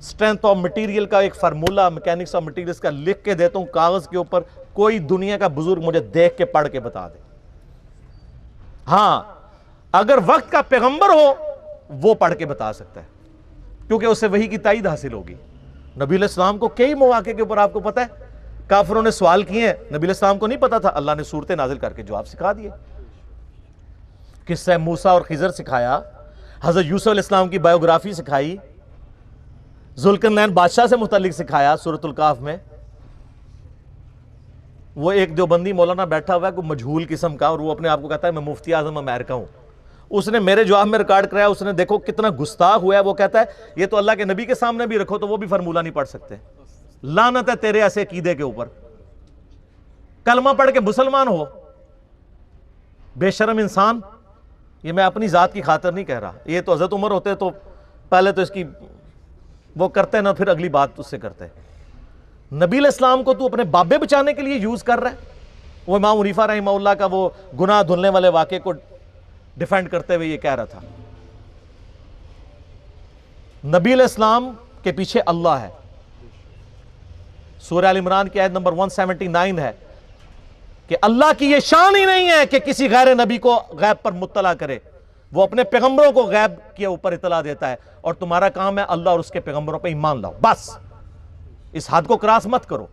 اسٹرینتھ آف مٹیریل کا ایک فارمولا میکینکس آف مٹیریلز کا لکھ کے دیتا ہوں کاغذ کے اوپر, کوئی دنیا کا بزرگ مجھے دیکھ کے پڑھ کے بتا دے. ہاں اگر وقت کا پیغمبر ہو وہ پڑھ کے بتا سکتا ہے کیونکہ اسے وحی کی تائید حاصل ہوگی. نبی علیہ السلام کو کئی مواقع کے اوپر آپ کو پتہ ہے کافروں نے سوال کیے ہیں, نبی علیہ السلام کو نہیں پتا تھا, اللہ نے صورتیں نازل کر کے جواب سکھا دیے. قصہ موسیٰ اور خضر سکھایا, حضرت یوسف علیہ السلام کی بایوگرافی سکھائی, ذوالقرنین بادشاہ سے متعلق سکھایا سورۃ الکہف میں. وہ ایک دیوبندی مولانا بیٹھا ہوا ہے کوئی مجہول قسم کا, اور وہ اپنے آپ کو کہتا ہے میں مفتی اعظم امریکہ ہوں. اس نے میرے جواب میں ریکارڈ کرایا, اس نے دیکھو کتنا گستاخ ہوا ہے. وہ کہتا ہے یہ تو اللہ کے نبی کے سامنے بھی رکھو تو وہ بھی فارمولہ نہیں پڑھ سکتے. لعنت ہے تیرے ایسے عقیدے کے اوپر, کلمہ پڑھ کے مسلمان ہو, بے شرم انسان. یہ میں اپنی ذات کی خاطر نہیں کہہ رہا, یہ تو حضرت عمر ہوتے تو پہلے تو اس کی وہ کرتے نا, پھر اگلی بات اس سے کرتے. نبی علیہ السلام کو تو اپنے بابے بچانے کے لیے یوز کر رہا ہے. وہ امام حنیفہ رحمہ اللہ کا وہ گناہ دھلنے والے واقعے کو ڈیفینڈ کرتے ہوئے یہ کہہ رہا تھا. نبی علیہ السلام کے پیچھے اللہ ہے. سورہ ال عمران کی آیت نمبر 179 ہے کہ اللہ کی یہ شان ہی نہیں ہے کہ کسی غیر نبی کو غیب پر مطلع کرے, وہ اپنے پیغمبروں کو غیب کے اوپر اطلاع دیتا ہے, اور تمہارا کام ہے اللہ اور اس کے پیغمبروں پہ ایمان لاؤ, بس اس حد کو کراس مت کرو.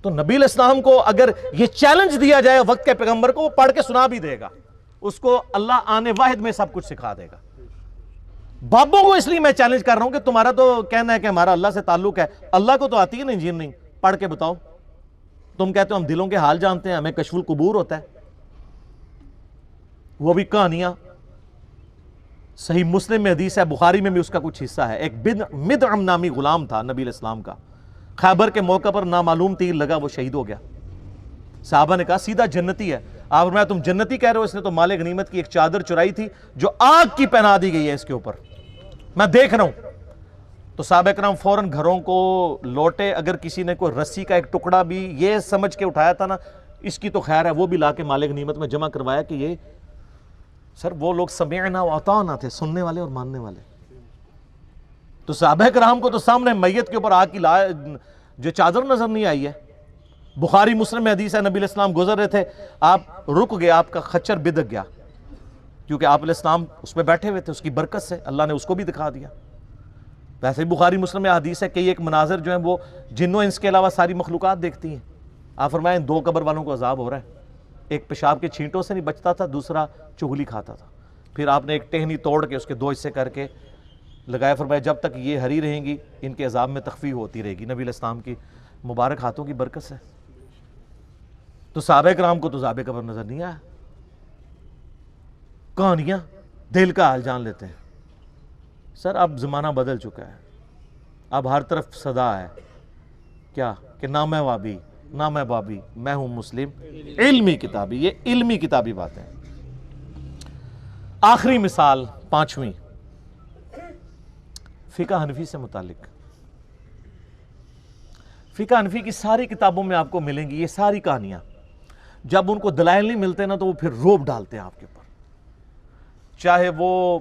تو نبی علیہ السلام کو اگر یہ چیلنج دیا جائے وقت کے پیغمبر کو, وہ پڑھ کے سنا بھی دے گا, اس کو اللہ آنے واحد میں سب کچھ سکھا دے گا. بابوں کو اس لیے میں چیلنج کر رہا ہوں کہ تمہارا تو کہنا ہے کہ ہمارا اللہ سے تعلق ہے, اللہ کو تو آتی ہے نا انجینئرنگ, پڑھ کے بتاؤ. تم کہتے ہو ہم دلوں کے حال جانتے ہیں, ہمیں کشف القبور ہوتا ہے, وہ بھی کہانیاں. صحیح مسلم میں حدیث ہے, بخاری میں بھی اس کا کچھ حصہ ہے. ایک مدعم نامی غلام تھا نبی علیہ السلام کا, خیبر کے موقع پر نامعلوم تیر لگا, وہ شہید ہو گیا. صحابہ نے کہا سیدھا جنتی ہے. آپ فرمایا تم جنتی کہہ رہے ہو, اس نے تو مال غنیمت کی ایک چادر چرائی تھی جو آگ کی پہنا دی گئی ہے اس کے اوپر, میں دیکھ رہا ہوں. تو صحابہ کرام فوراً گھروں کو لوٹے. اگر کسی نے کوئی رسی کا ایک ٹکڑا بھی یہ سمجھ کے اٹھایا تھا نا اس کی تو خیر ہے, وہ بھی لا کے مال غنیمت میں جمع کروایا کہ یہ سر وہ لوگ سمعنا و اطعنا تھے, سننے والے اور ماننے والے. تو صحابہ کرام کو تو سامنے میت کے اوپر آگ کی جو چادر نظر نہیں آئی ہے. بخاری مسلم میں حدیث ہے, نبی علیہ السلام گزر رہے تھے, آپ رک گئے, آپ کا خچر بدک گیا, کیونکہ آپ علیہ السلام اس میں بیٹھے ہوئے تھے, اس کی برکت سے اللہ نے اس کو بھی دکھا دیا. ویسے ہی بخاری مسلم میں حدیث ہے کہ ایک مناظر جو ہیں وہ جنوں انس کے علاوہ ساری مخلوقات دیکھتی ہیں. آپ فرمائیں 2 قبر والوں کو عذاب ہو رہا ہے, ایک پیشاب کے چھینٹوں سے نہیں بچتا تھا, دوسرا چغلی کھاتا تھا. پھر آپ نے ایک ٹہنی توڑ کے اس کے 2 حصے کر کے لگایا, فرمایا جب تک یہ ہری رہیں گی ان کے عذاب میں تخفیف ہوتی رہے گی, نبی علیہ السلام کی مبارک ہاتھوں کی برکت سے. تو صحابہ کرام کو تو عذاب قبر نظر نہیں آیا. کہانیاں دل کا حال جان لیتے ہیں. سر اب زمانہ بدل چکا ہے, اب ہر طرف صدا ہے کیا کہ نہ میں وابی نہ میں بابی, میں ہوں مسلم علمی کتابی. یہ علمی کتابی باتیں. آخری مثال 5ویں, فقہ حنفی سے متعلق، فقہ حنفی کی ساری کتابوں میں آپ کو ملیں گی یہ ساری کہانیاں. جب ان کو دلائل نہیں ملتے نا تو وہ پھر روب ڈالتے ہیں آپ کے اوپر، چاہے وہ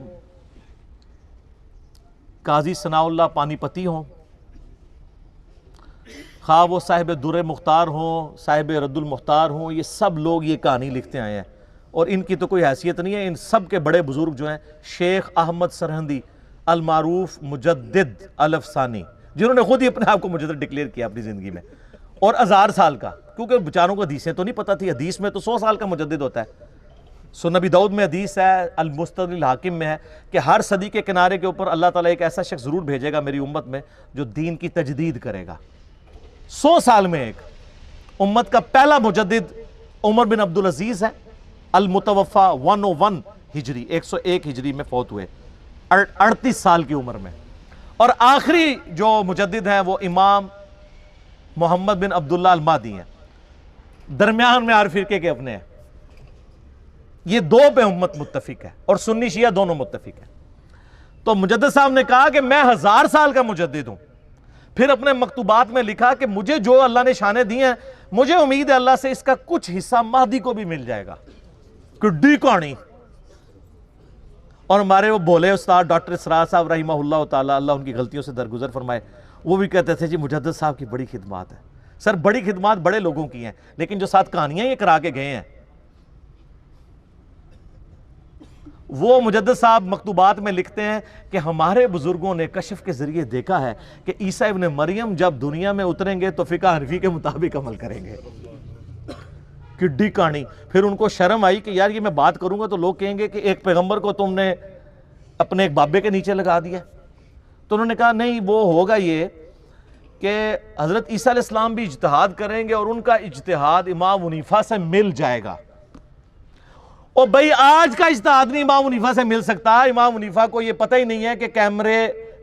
قاضی ثناء اللہ پانی پتی ہوں، خواہ وہ صاحب در مختار ہوں، صاحب رد المختار ہوں، یہ سب لوگ یہ کہانی لکھتے آئے ہیں اور ان کی تو کوئی حیثیت نہیں ہے. ان سب کے بڑے بزرگ جو ہیں شیخ احمد سرہندی المعروف مجدد الافسانی، جنہوں نے خود ہی اپنے آپ کو مجدد ڈکلیئر کیا اپنی زندگی میں، اور 1000 سال کا، کیونکہ بیچاروں کو حدیثیں تو نہیں پتہ تھی. حدیث میں تو 100 سال کا مجدد ہوتا ہے. سنن نبی داؤد میں حدیث ہے، المستدرک الحاکم میں ہے کہ ہر صدی کے کنارے کے اوپر اللہ تعالیٰ ایک ایسا شخص ضرور بھیجے گا میری امت میں جو دین کی تجدید کرے گا. 100 سال میں ایک. امت کا پہلا مجدد عمر بن عبدالعزیز ہے، المتوفا 101 ہجری، 101 ہجری میں فوت ہوئے 38 سال کی عمر میں. اور آخری جو مجدد ہیں وہ امام محمد بن عبداللہ المہدی ہیں، درمیان میں ہر فرقے کے اپنے ہیں. یہ دو پہ امت متفق ہے اور سنی شیعہ دونوں متفق ہیں. تو مجدد صاحب نے کہا کہ میں 1000 سال کا مجدد ہوں. پھر اپنے مکتوبات میں لکھا کہ مجھے جو اللہ نے شانیں دی ہیں مجھے امید ہے اللہ سے اس کا کچھ حصہ مہدی کو بھی مل جائے گا. کڈی کہانی. اور ہمارے وہ بولے استاد ڈاکٹر اسرار صاحب رحمہ اللہ تعالی، اللہ ان کی غلطیوں سے درگزر فرمائے، وہ بھی کہتے تھے جی مجدد صاحب کی بڑی خدمات ہے. سر بڑی خدمات بڑے لوگوں کی ہیں، لیکن جو ساتھ کہانیاں یہ کرا کے گئے ہیں، وہ مجدد صاحب مکتوبات میں لکھتے ہیں کہ ہمارے بزرگوں نے کشف کے ذریعے دیکھا ہے کہ عیسیٰ ابن مریم جب دنیا میں اتریں گے تو فقہ حنفی کے مطابق عمل کریں گے. کڈی کہانی. پھر ان کو شرم آئی کہ یار یہ میں بات کروں گا تو لوگ کہیں گے کہ ایک پیغمبر کو تم نے اپنے ایک بابے کے نیچے لگا دیا. تو انہوں نے کہا نہیں، وہ ہوگا یہ کہ حضرت عیسیٰ علیہ السلام بھی اجتہاد کریں گے اور ان کا اجتہاد امام حنیفہ سے مل جائے گا. اور بھئی آج کا اجتہاد نہیں امام حنیفہ سے مل سکتا. امام حنیفہ کو یہ پتہ ہی نہیں ہے کہ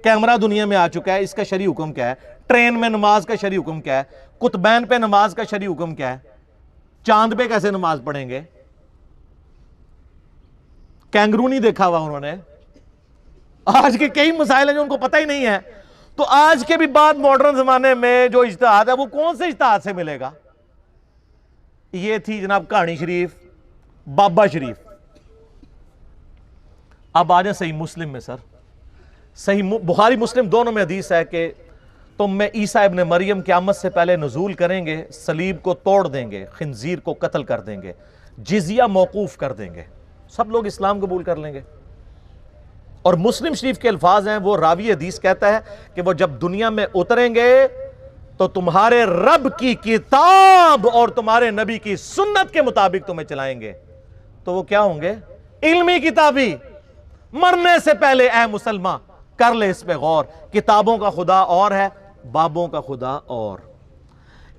کیمرہ دنیا میں آ چکا ہے، اس کا شرعی حکم کیا ہے، ٹرین میں نماز کا شرعی حکم کیا ہے، قطبین پہ نماز کا شرعی حکم کیا ہے، چاند پہ کیسے نماز پڑھیں گے. کینگرو نہیں دیکھا ہوا انہوں نے. آج کے کئی مسائل ہیں جو ان کو پتہ ہی نہیں ہے. تو آج کے بھی بعد ماڈرن زمانے میں جو اجتہاد ہے وہ کون سے اجتہاد سے ملے گا. یہ تھی جناب کہانی شریف، بابا شریف. اب آ جائیں صحیح مسلم میں. سر صحیح بخاری مسلم دونوں میں حدیث ہے کہ تم میں عیسیٰ ابن مریم قیامت سے پہلے نزول کریں گے، صلیب کو توڑ دیں گے، خنزیر کو قتل کر دیں گے، جزیہ موقوف کر دیں گے، سب لوگ اسلام قبول کر لیں گے. اور مسلم شریف کے الفاظ ہیں، وہ راوی حدیث کہتا ہے کہ وہ جب دنیا میں اتریں گے تو تمہارے رب کی کتاب اور تمہارے نبی کی سنت کے مطابق تمہیں چلائیں گے. تو وہ کیا ہوں گے؟ علمی کتابی. مرنے سے پہلے اے مسلمان کر لے اس پہ غور. کتابوں کا خدا اور ہے، بابوں کا خدا اور.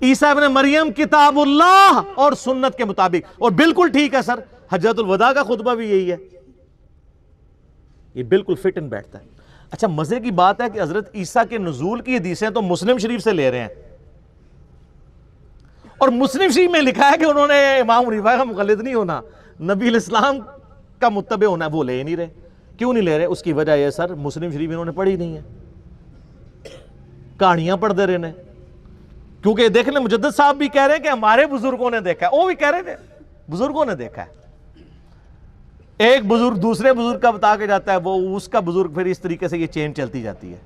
عیسیٰ ابن مریم کتاب اللہ اور سنت کے مطابق. اور بالکل ٹھیک ہے سر، حجۃ الوداع کا خطبہ بھی یہی ہے. یہ بالکل فٹ ان بیٹھتا ہے. اچھا مزے کی بات ہے کہ حضرت عیسیٰ کے نزول کی حدیثیں تو مسلم شریف سے لے رہے ہیں، اور مسلم شریف میں لکھا ہے کہ انہوں نے امام حنیفہ کا مقلد نہیں ہونا، نبی الاسلام کا متبع ہونا ہے. وہ لے نہیں رہے. کیوں نہیں لے رہے؟ اس کی وجہ یہ سر مسلم شریف انہوں نے پڑھی نہیں ہے، کہانیاں پڑھ دے رہے ہیں. کیونکہ دیکھ لیں مجدد صاحب بھی کہہ رہے ہیں کہ ہمارے بزرگوں نے دیکھا ہے، وہ بھی کہہ رہے تھے بزرگوں نے دیکھا ہے. ایک بزرگ دوسرے بزرگ کا بتا کے جاتا ہے، وہ اس کا بزرگ، پھر اس طریقے سے یہ چین چلتی جاتی ہے.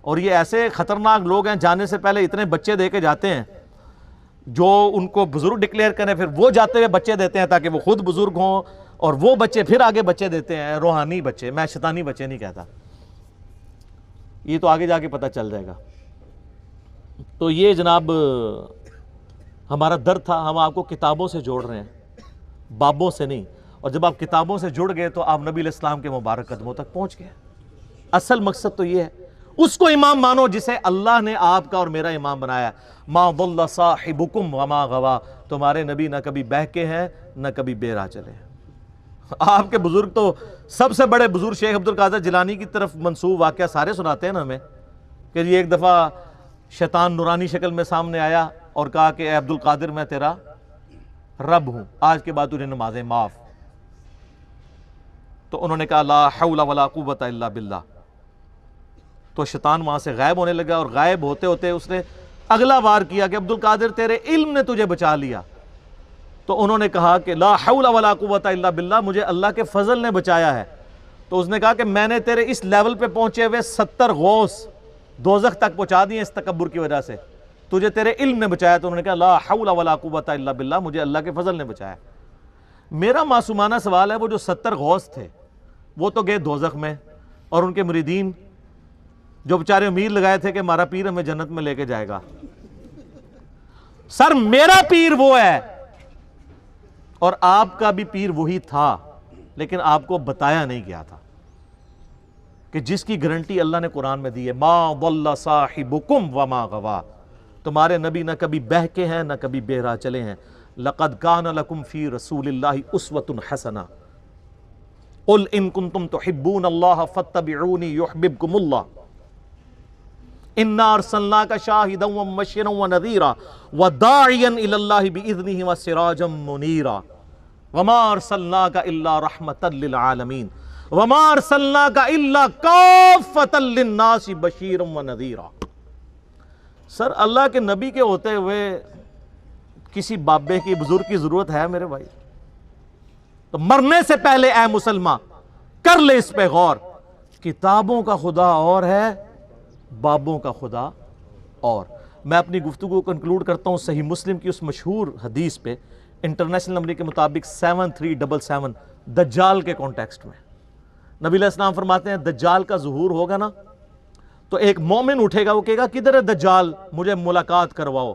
اور یہ ایسے خطرناک لوگ ہیں، جانے سے پہلے اتنے بچے دے کے جاتے ہیں جو ان کو بزرگ ڈکلیئر کریں، پھر وہ جاتے ہوئے بچے دیتے ہیں تاکہ وہ خود بزرگ ہوں، اور وہ بچے پھر آگے بچے دیتے ہیں، روحانی بچے. میں شیطانی بچے نہیں کہتا، یہ تو آگے جا کے پتہ چل جائے گا. تو یہ جناب ہمارا درد تھا. ہم آپ کو کتابوں سے جوڑ رہے ہیں، بابوں سے نہیں. اور جب آپ کتابوں سے جڑ گئے تو آپ نبی علیہ السلام کے مبارک قدموں تک پہنچ گئے. اصل مقصد تو یہ ہے، اس کو امام مانو جسے اللہ نے آپ کا اور میرا امام بنایا. ما ضل صاحبکم وما غوا. تمہارے نبی نہ کبھی بہکے ہیں نہ کبھی بے راہ چلے ہیں. آپ کے بزرگ تو سب سے بڑے بزرگ شیخ عبد القادر جیلانی کی طرف منسوب واقعہ سارے سناتے ہیں نا ہمیں، کہ یہ ایک دفعہ شیطان نورانی شکل میں سامنے آیا اور کہا کہ اے عبد القادر میں تیرا رب ہوں، آج کے بعد تجھے نمازیں معاف. تو انہوں نے کہا لا حول ولا قوت الا باللہ. تو شیطان وہاں سے غائب ہونے لگا، اور غائب ہوتے ہوتے اس نے اگلا وار کیا کہ عبد القادر تیرے علم نے تجھے بچا لیا. تو انہوں نے کہا کہ لا حول ولا قوت الا باللہ، مجھے اللہ کے فضل نے بچایا ہے. تو اس نے کہا کہ میں نے تیرے اس لیول پہ پہنچے ہوئے 70 غوث دوزخ تک پہنچا دیے اس تکبر کی وجہ سے، تجھے تیرے علم نے بچایا. تو انہوں نے کہا لا حول ولا قوت الا باللہ، مجھے اللہ کے فضل نے بچایا. میرا معصومانہ سوال ہے، وہ جو 70 غوث تھے وہ تو گئے دوزخ میں، اور ان کے مریدین جو بیچارے امید لگائے تھے کہ ہمارا پیر ہمیں جنت میں لے کے جائے گا. سر میرا پیر وہ ہے، اور آپ کا بھی پیر وہی تھا، لیکن آپ کو بتایا نہیں گیا تھا کہ جس کی گارنٹی اللہ نے قرآن میں دی ہے، ما ضل صاحبکم وما غوا، تمہارے نبی نہ کبھی بہکے ہیں نہ کبھی بے راہ چلے ہیں. لقد کان لکم فی رسول اللہ اسوۃ حسنہ قل ان کنتم تحبون اللہ فاتبعونی یحببکم اللہ انا ارسلناک شاہدا ومبشرا ونذیرا وداعیا الی اللہ باذنہ وسراجا منیرا وما ارسلناک الا رحمتا للعالمین وما ارسلناک الا کافتا للناس بشیرا ونذیرا. سر اللہ کے نبی کے ہوتے ہوئے کسی بابے کی بزرگ کی ضرورت ہے میرے بھائی؟ تو مرنے سے پہلے اے مسلمان کر لے اس پہ غور، کتابوں کا خدا اور ہے، بابوں کا خدا اور. میں اپنی گفتگو کو کنکلوڈ کرتا ہوں صحیح مسلم کی اس مشہور حدیث پہ، انٹرنیشنل نمبر کے مطابق 7377 دجال کے کانٹیکسٹ میں. نبی علیہ السلام فرماتے ہیں دجال کا ظہور ہوگا نا تو ایک مومن اٹھے گا، وہ کہے گا کدھر ہے دجال، مجھے ملاقات کرواؤ.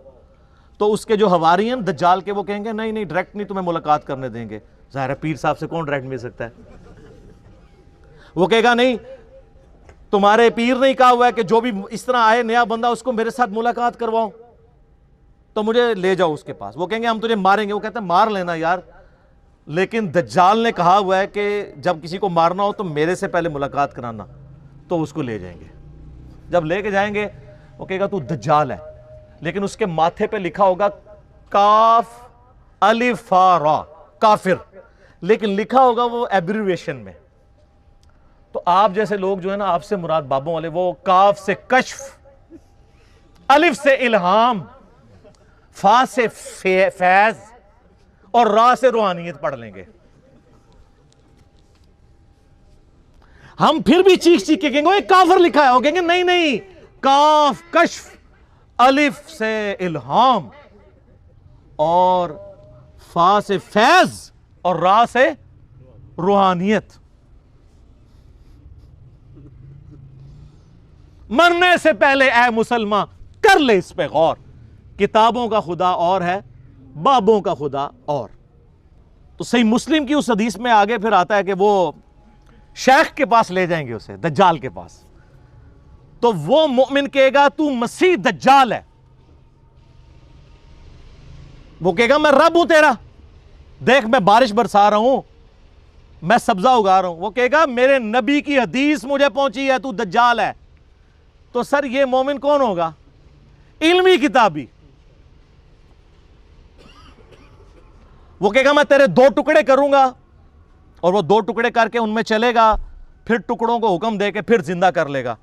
تو اس کے جو حواری ہیں دجال کے، وہ کہیں گے نہیں نہیں ڈائریکٹ نہیں تمہیں ملاقات کرنے دیں گے. ظاہر ہے پیر صاحب سے کون ڈائریکٹ مل سکتا ہے؟ وہ کہے گا نہیں تمہارے پیر نے کہا ہوا ہے کہ جو بھی اس طرح آئے نیا بندہ اس کو میرے ساتھ ملاقات کرواؤ تو مجھے لے جاؤ اس کے پاس. وہ کہیں گے ہم تجھے ماریں گے. وہ کہتے ہیں مار لینا یار، لیکن دجال نے کہا ہوا ہے کہ جب کسی کو مارنا ہو تو میرے سے پہلے ملاقات کرانا. تو اس کو لے جائیں گے. جب لے کے جائیں گے وہ کہے گا تو دجال ہے، لیکن اس کے ماتھے پہ لکھا ہوگا کاف الف را، کافر، لیکن لکھا ہوگا وہ ایبریویشن میں. تو آپ جیسے لوگ جو ہے نا، آپ سے مراد بابوں والے، وہ کاف سے کشف، الف سے الہام، فا سے فیض اور را سے روحانیت پڑھ لیں گے. ہم پھر بھی چیخ چیخ کے کہیں گے وہ ایک کافر لکھا ہے. وہ کہیں گے نہیں نہیں، کاف کشف، الف سے الہام اور فا سے فیض اور را سے روحانیت. مرنے سے پہلے اے مسلمان کر لے اس پہ غور، کتابوں کا خدا اور ہے، بابوں کا خدا اور. تو صحیح مسلم کی اس حدیث میں آگے پھر آتا ہے کہ وہ شیخ کے پاس لے جائیں گے اسے، دجال کے پاس. تو وہ مومن کہے گا تو مسیح دجال ہے. وہ کہے گا میں رب ہوں تیرا، دیکھ میں بارش برسا رہا ہوں، میں سبزہ اگا رہا ہوں. وہ کہے گا میرے نبی کی حدیث مجھے پہنچی ہے، تو دجال ہے. تو سر یہ مومن کون ہوگا؟ علمی کتابی. وہ کہے گا میں تیرے 2 ٹکڑے کروں گا، اور وہ 2 ٹکڑے کر کے ان میں چلے گا، پھر ٹکڑوں کو حکم دے کے پھر زندہ کر لے گا.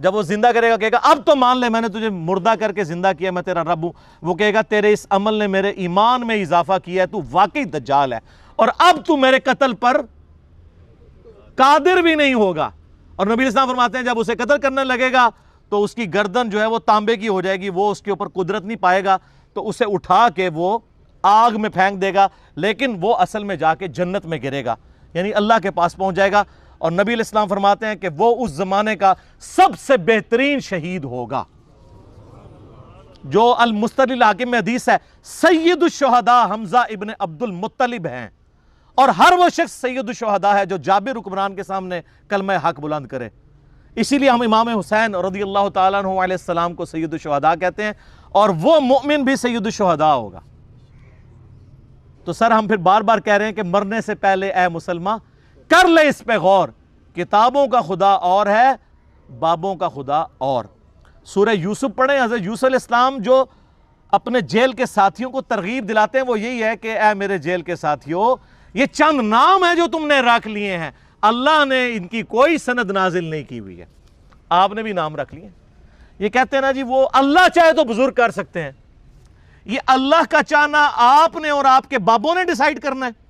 جب وہ زندہ کرے گا کہے گا اب تو مان لے میں نے تجھے مردہ کر کے زندہ کیا، میں تیرا رب ہوں. وہ کہے گا تیرے اس عمل نے میرے ایمان میں اضافہ کیا ہے، تو واقعی دجال ہے، اور اب تو میرے قتل پر قادر بھی نہیں ہوگا. اور نبی اسلام فرماتے ہیں جب اسے قتل کرنے لگے گا تو اس کی گردن جو ہے وہ تانبے کی ہو جائے گی، وہ اس کے اوپر قدرت نہیں پائے گا، تو اسے اٹھا کے وہ آگ میں پھینک دے گا، لیکن وہ اصل میں جا کے جنت میں گرے گا، یعنی اللہ کے پاس پہنچ جائے گا. اور نبی علیہ السلام فرماتے ہیں کہ وہ اس زمانے کا سب سے بہترین شہید ہوگا. جو المستدرک الحاکم میں حدیث ہے، سید الشہداء حمزہ ابن عبد المطلب ہیں، اور ہر وہ شخص سید الشہداء ہے جو جابر حکمران کے سامنے کلمہ حق بلند کرے. اسی لیے ہم امام حسین رضی اللہ تعالیٰ عنہ علیہ السلام کو سید الشہداء کہتے ہیں، اور وہ مؤمن بھی سید الشہداء ہوگا. تو سر ہم پھر بار بار کہہ رہے ہیں کہ مرنے سے پہلے اے مسلمان کر لے اس پہ غور، کتابوں کا خدا اور ہے، بابوں کا خدا اور. سورہ یوسف پڑھیں. حضرت یوسف علیہ السلام جو اپنے جیل کے ساتھیوں کو ترغیب دلاتے ہیں وہ یہی ہے کہ اے میرے جیل کے ساتھیوں، یہ چند نام ہیں جو تم نے رکھ لیے ہیں، اللہ نے ان کی کوئی سند نازل نہیں کی ہوئی ہے. آپ نے بھی نام رکھ لیے. یہ کہتے ہیں نا جی وہ اللہ چاہے تو بزرگ کر سکتے ہیں. یہ اللہ کا چاہنا آپ نے اور آپ کے بابوں نے ڈیسائیڈ کرنا ہے.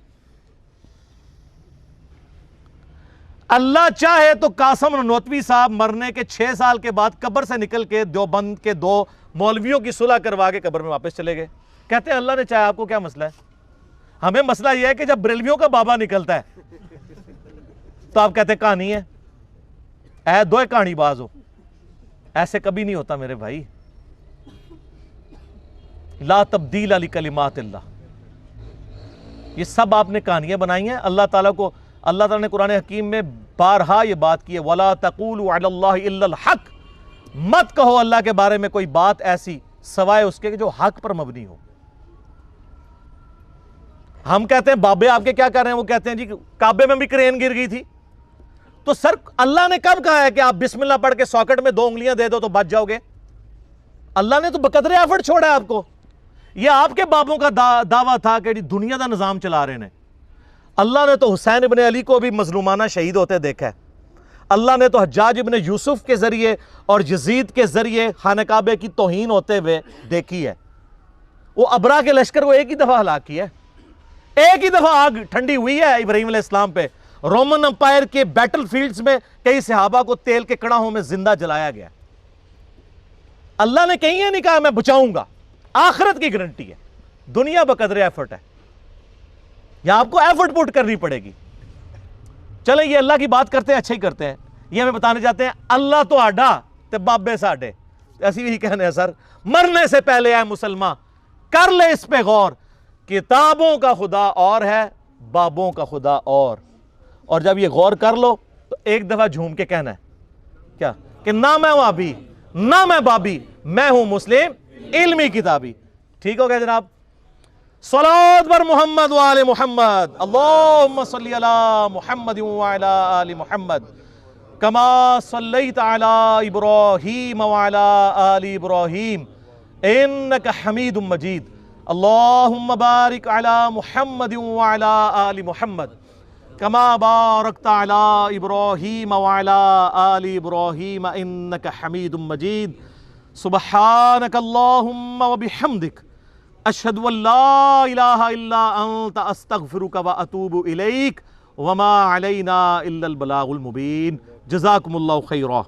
اللہ چاہے تو قاسم ننوتوی صاحب مرنے کے 6 سال کے بعد قبر سے نکل کے دیوبند کے 2 مولویوں کی صلح کروا کے قبر میں واپس چلے گئے. کہتے ہیں اللہ نے چاہے, آپ کو کیا مسئلہ ہے؟ ہمیں مسئلہ یہ ہے کہ جب بریلویوں کا بابا نکلتا ہے تو آپ کہتے ہیں کہانی ہے, اے دوئے کہانی باز ہو. ایسے کبھی نہیں ہوتا میرے بھائی. لا تبدیل لکلمات اللہ. یہ سب آپ نے کہانیاں بنائی ہیں. اللہ تعالیٰ کو, اللہ تعالیٰ نے قرآن حکیم میں بارہا یہ بات کی ہے, وَلَا تَقُولُوا عَلَى اللَّهِ إِلَّا الْحَقِّ. مت کہو اللہ کے بارے میں کوئی بات ایسی سوائے اس کے جو حق پر مبنی ہو. ہم کہتے ہیں بابے آپ کے کیا کر رہے ہیں, وہ کہتے ہیں جی کعبے میں بھی کرین گر گئی تھی. تو سر اللہ نے کب کہا ہے کہ آپ بسم اللہ پڑھ کے ساکٹ میں 2 انگلیاں دے دو تو بچ جاؤ گے؟ اللہ نے تو بقدر ایفرٹ چھوڑا ہے آپ کو. یہ آپ کے بابوں کا دعویٰ تھا کہ دنیا دا نظام چلا رہے ہیں. اللہ نے تو حسین ابن علی کو بھی مظلومانہ شہید ہوتے دیکھا ہے. اللہ نے تو حجاج ابن یوسف کے ذریعے اور یزید کے ذریعے خانہ کعبے کی توہین ہوتے ہوئے دیکھی ہے. وہ ابرا کے لشکر کو ایک ہی دفعہ ہلاک کیا ہے. ایک ہی دفعہ آگ ٹھنڈی ہوئی ہے ابراہیم علیہ السلام پہ. رومن امپائر کے بیٹل فیلڈز میں کئی صحابہ کو تیل کے کڑاہوں میں زندہ جلایا گیا. اللہ نے کہیں یہ نہیں کہا میں بچاؤں گا. آخرت کی گارنٹی ہے. دنیا بقدر ایفرٹ ہے. یا آپ کو ایفرٹ پٹ کرنی پڑے گی. چلیں یہ اللہ کی بات کرتے ہیں, اچھا ہی کرتے ہیں. یہ ہمیں بتانے جاتے ہیں اللہ تو آڈا تے بابے ساڈے. ایسی بھی کہنے ہیں سر, مرنے سے پہلے اے مسلمان کر لے اس پہ غور. کتابوں کا خدا اور ہے, بابوں کا خدا اور جب یہ غور کر لو تو ایک دفعہ جھوم کے کہنا ہے کیا کہ نہ میں وہابی نہ میں بابی, میں ہوں مسلم علمی کتابی. ٹھیک ہو گیا جناب؟ صلوات بر محمد وآل محمد. اللہم صلی علی محمد وعلی آل محمد کما صلیت علی ابراہیم وعلی آل ابراہیم انک حمید مجید. اللہم بارک علی محمد وعلی آل محمد کما بارکت علی ابراہیم وعلی آل ابراہیم انک حمید مجید. سبحانک اللہم وبحمدک اشہد ان لا الہ الا انت استغفرک واتوب الیک وما علینا الا البلاغ المبین. جزاکم اللہ خیرا.